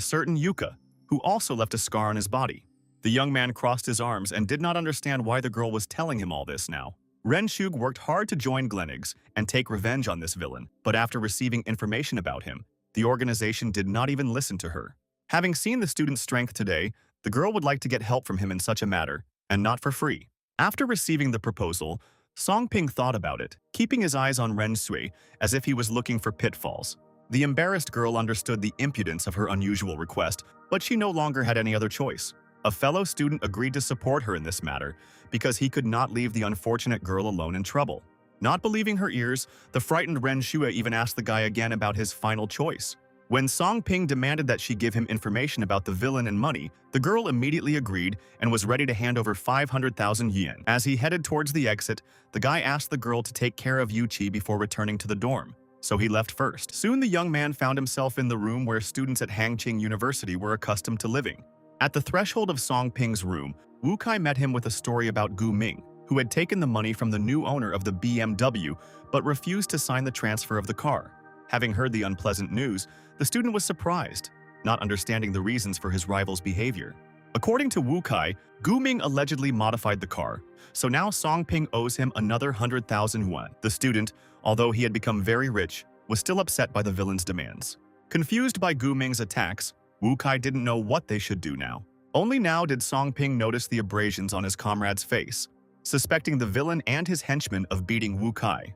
certain Yuka, who also left a scar on his body. The young man crossed his arms and did not understand why the girl was telling him all this now. Ren Xue worked hard to join Gleneag's and take revenge on this villain, but after receiving information about him, the organization did not even listen to her. Having seen the student's strength today, the girl would like to get help from him in such a matter, and not for free. After receiving the proposal, Song Ping thought about it, keeping his eyes on Ren Xue as if he was looking for pitfalls. The embarrassed girl understood the impudence of her unusual request, but she no longer had any other choice. A fellow student agreed to support her in this matter because he could not leave the unfortunate girl alone in trouble. Not believing her ears, the frightened Ren Xue even asked the guy again about his final choice. When Song Ping demanded that she give him information about the villain and money, the girl immediately agreed and was ready to hand over 500,000 yen. As he headed towards the exit, the guy asked the girl to take care of Yuchi before returning to the dorm, so he left first. Soon the young man found himself in the room where students at Hangqing University were accustomed to living. At the threshold of Song Ping's room, Wu Kai met him with a story about Gu Ming, who had taken the money from the new owner of the BMW but refused to sign the transfer of the car. Having heard the unpleasant news, the student was surprised, not understanding the reasons for his rival's behavior. According to Wu Kai, Gu Ming allegedly modified the car, so now Song Ping owes him another 100,000 yuan. The student, although he had become very rich, was still upset by the villain's demands. Confused by Gu Ming's attacks, Wu Kai didn't know what they should do now. Only now did Song Ping notice the abrasions on his comrade's face. Suspecting the villain and his henchmen of beating Wu Kai,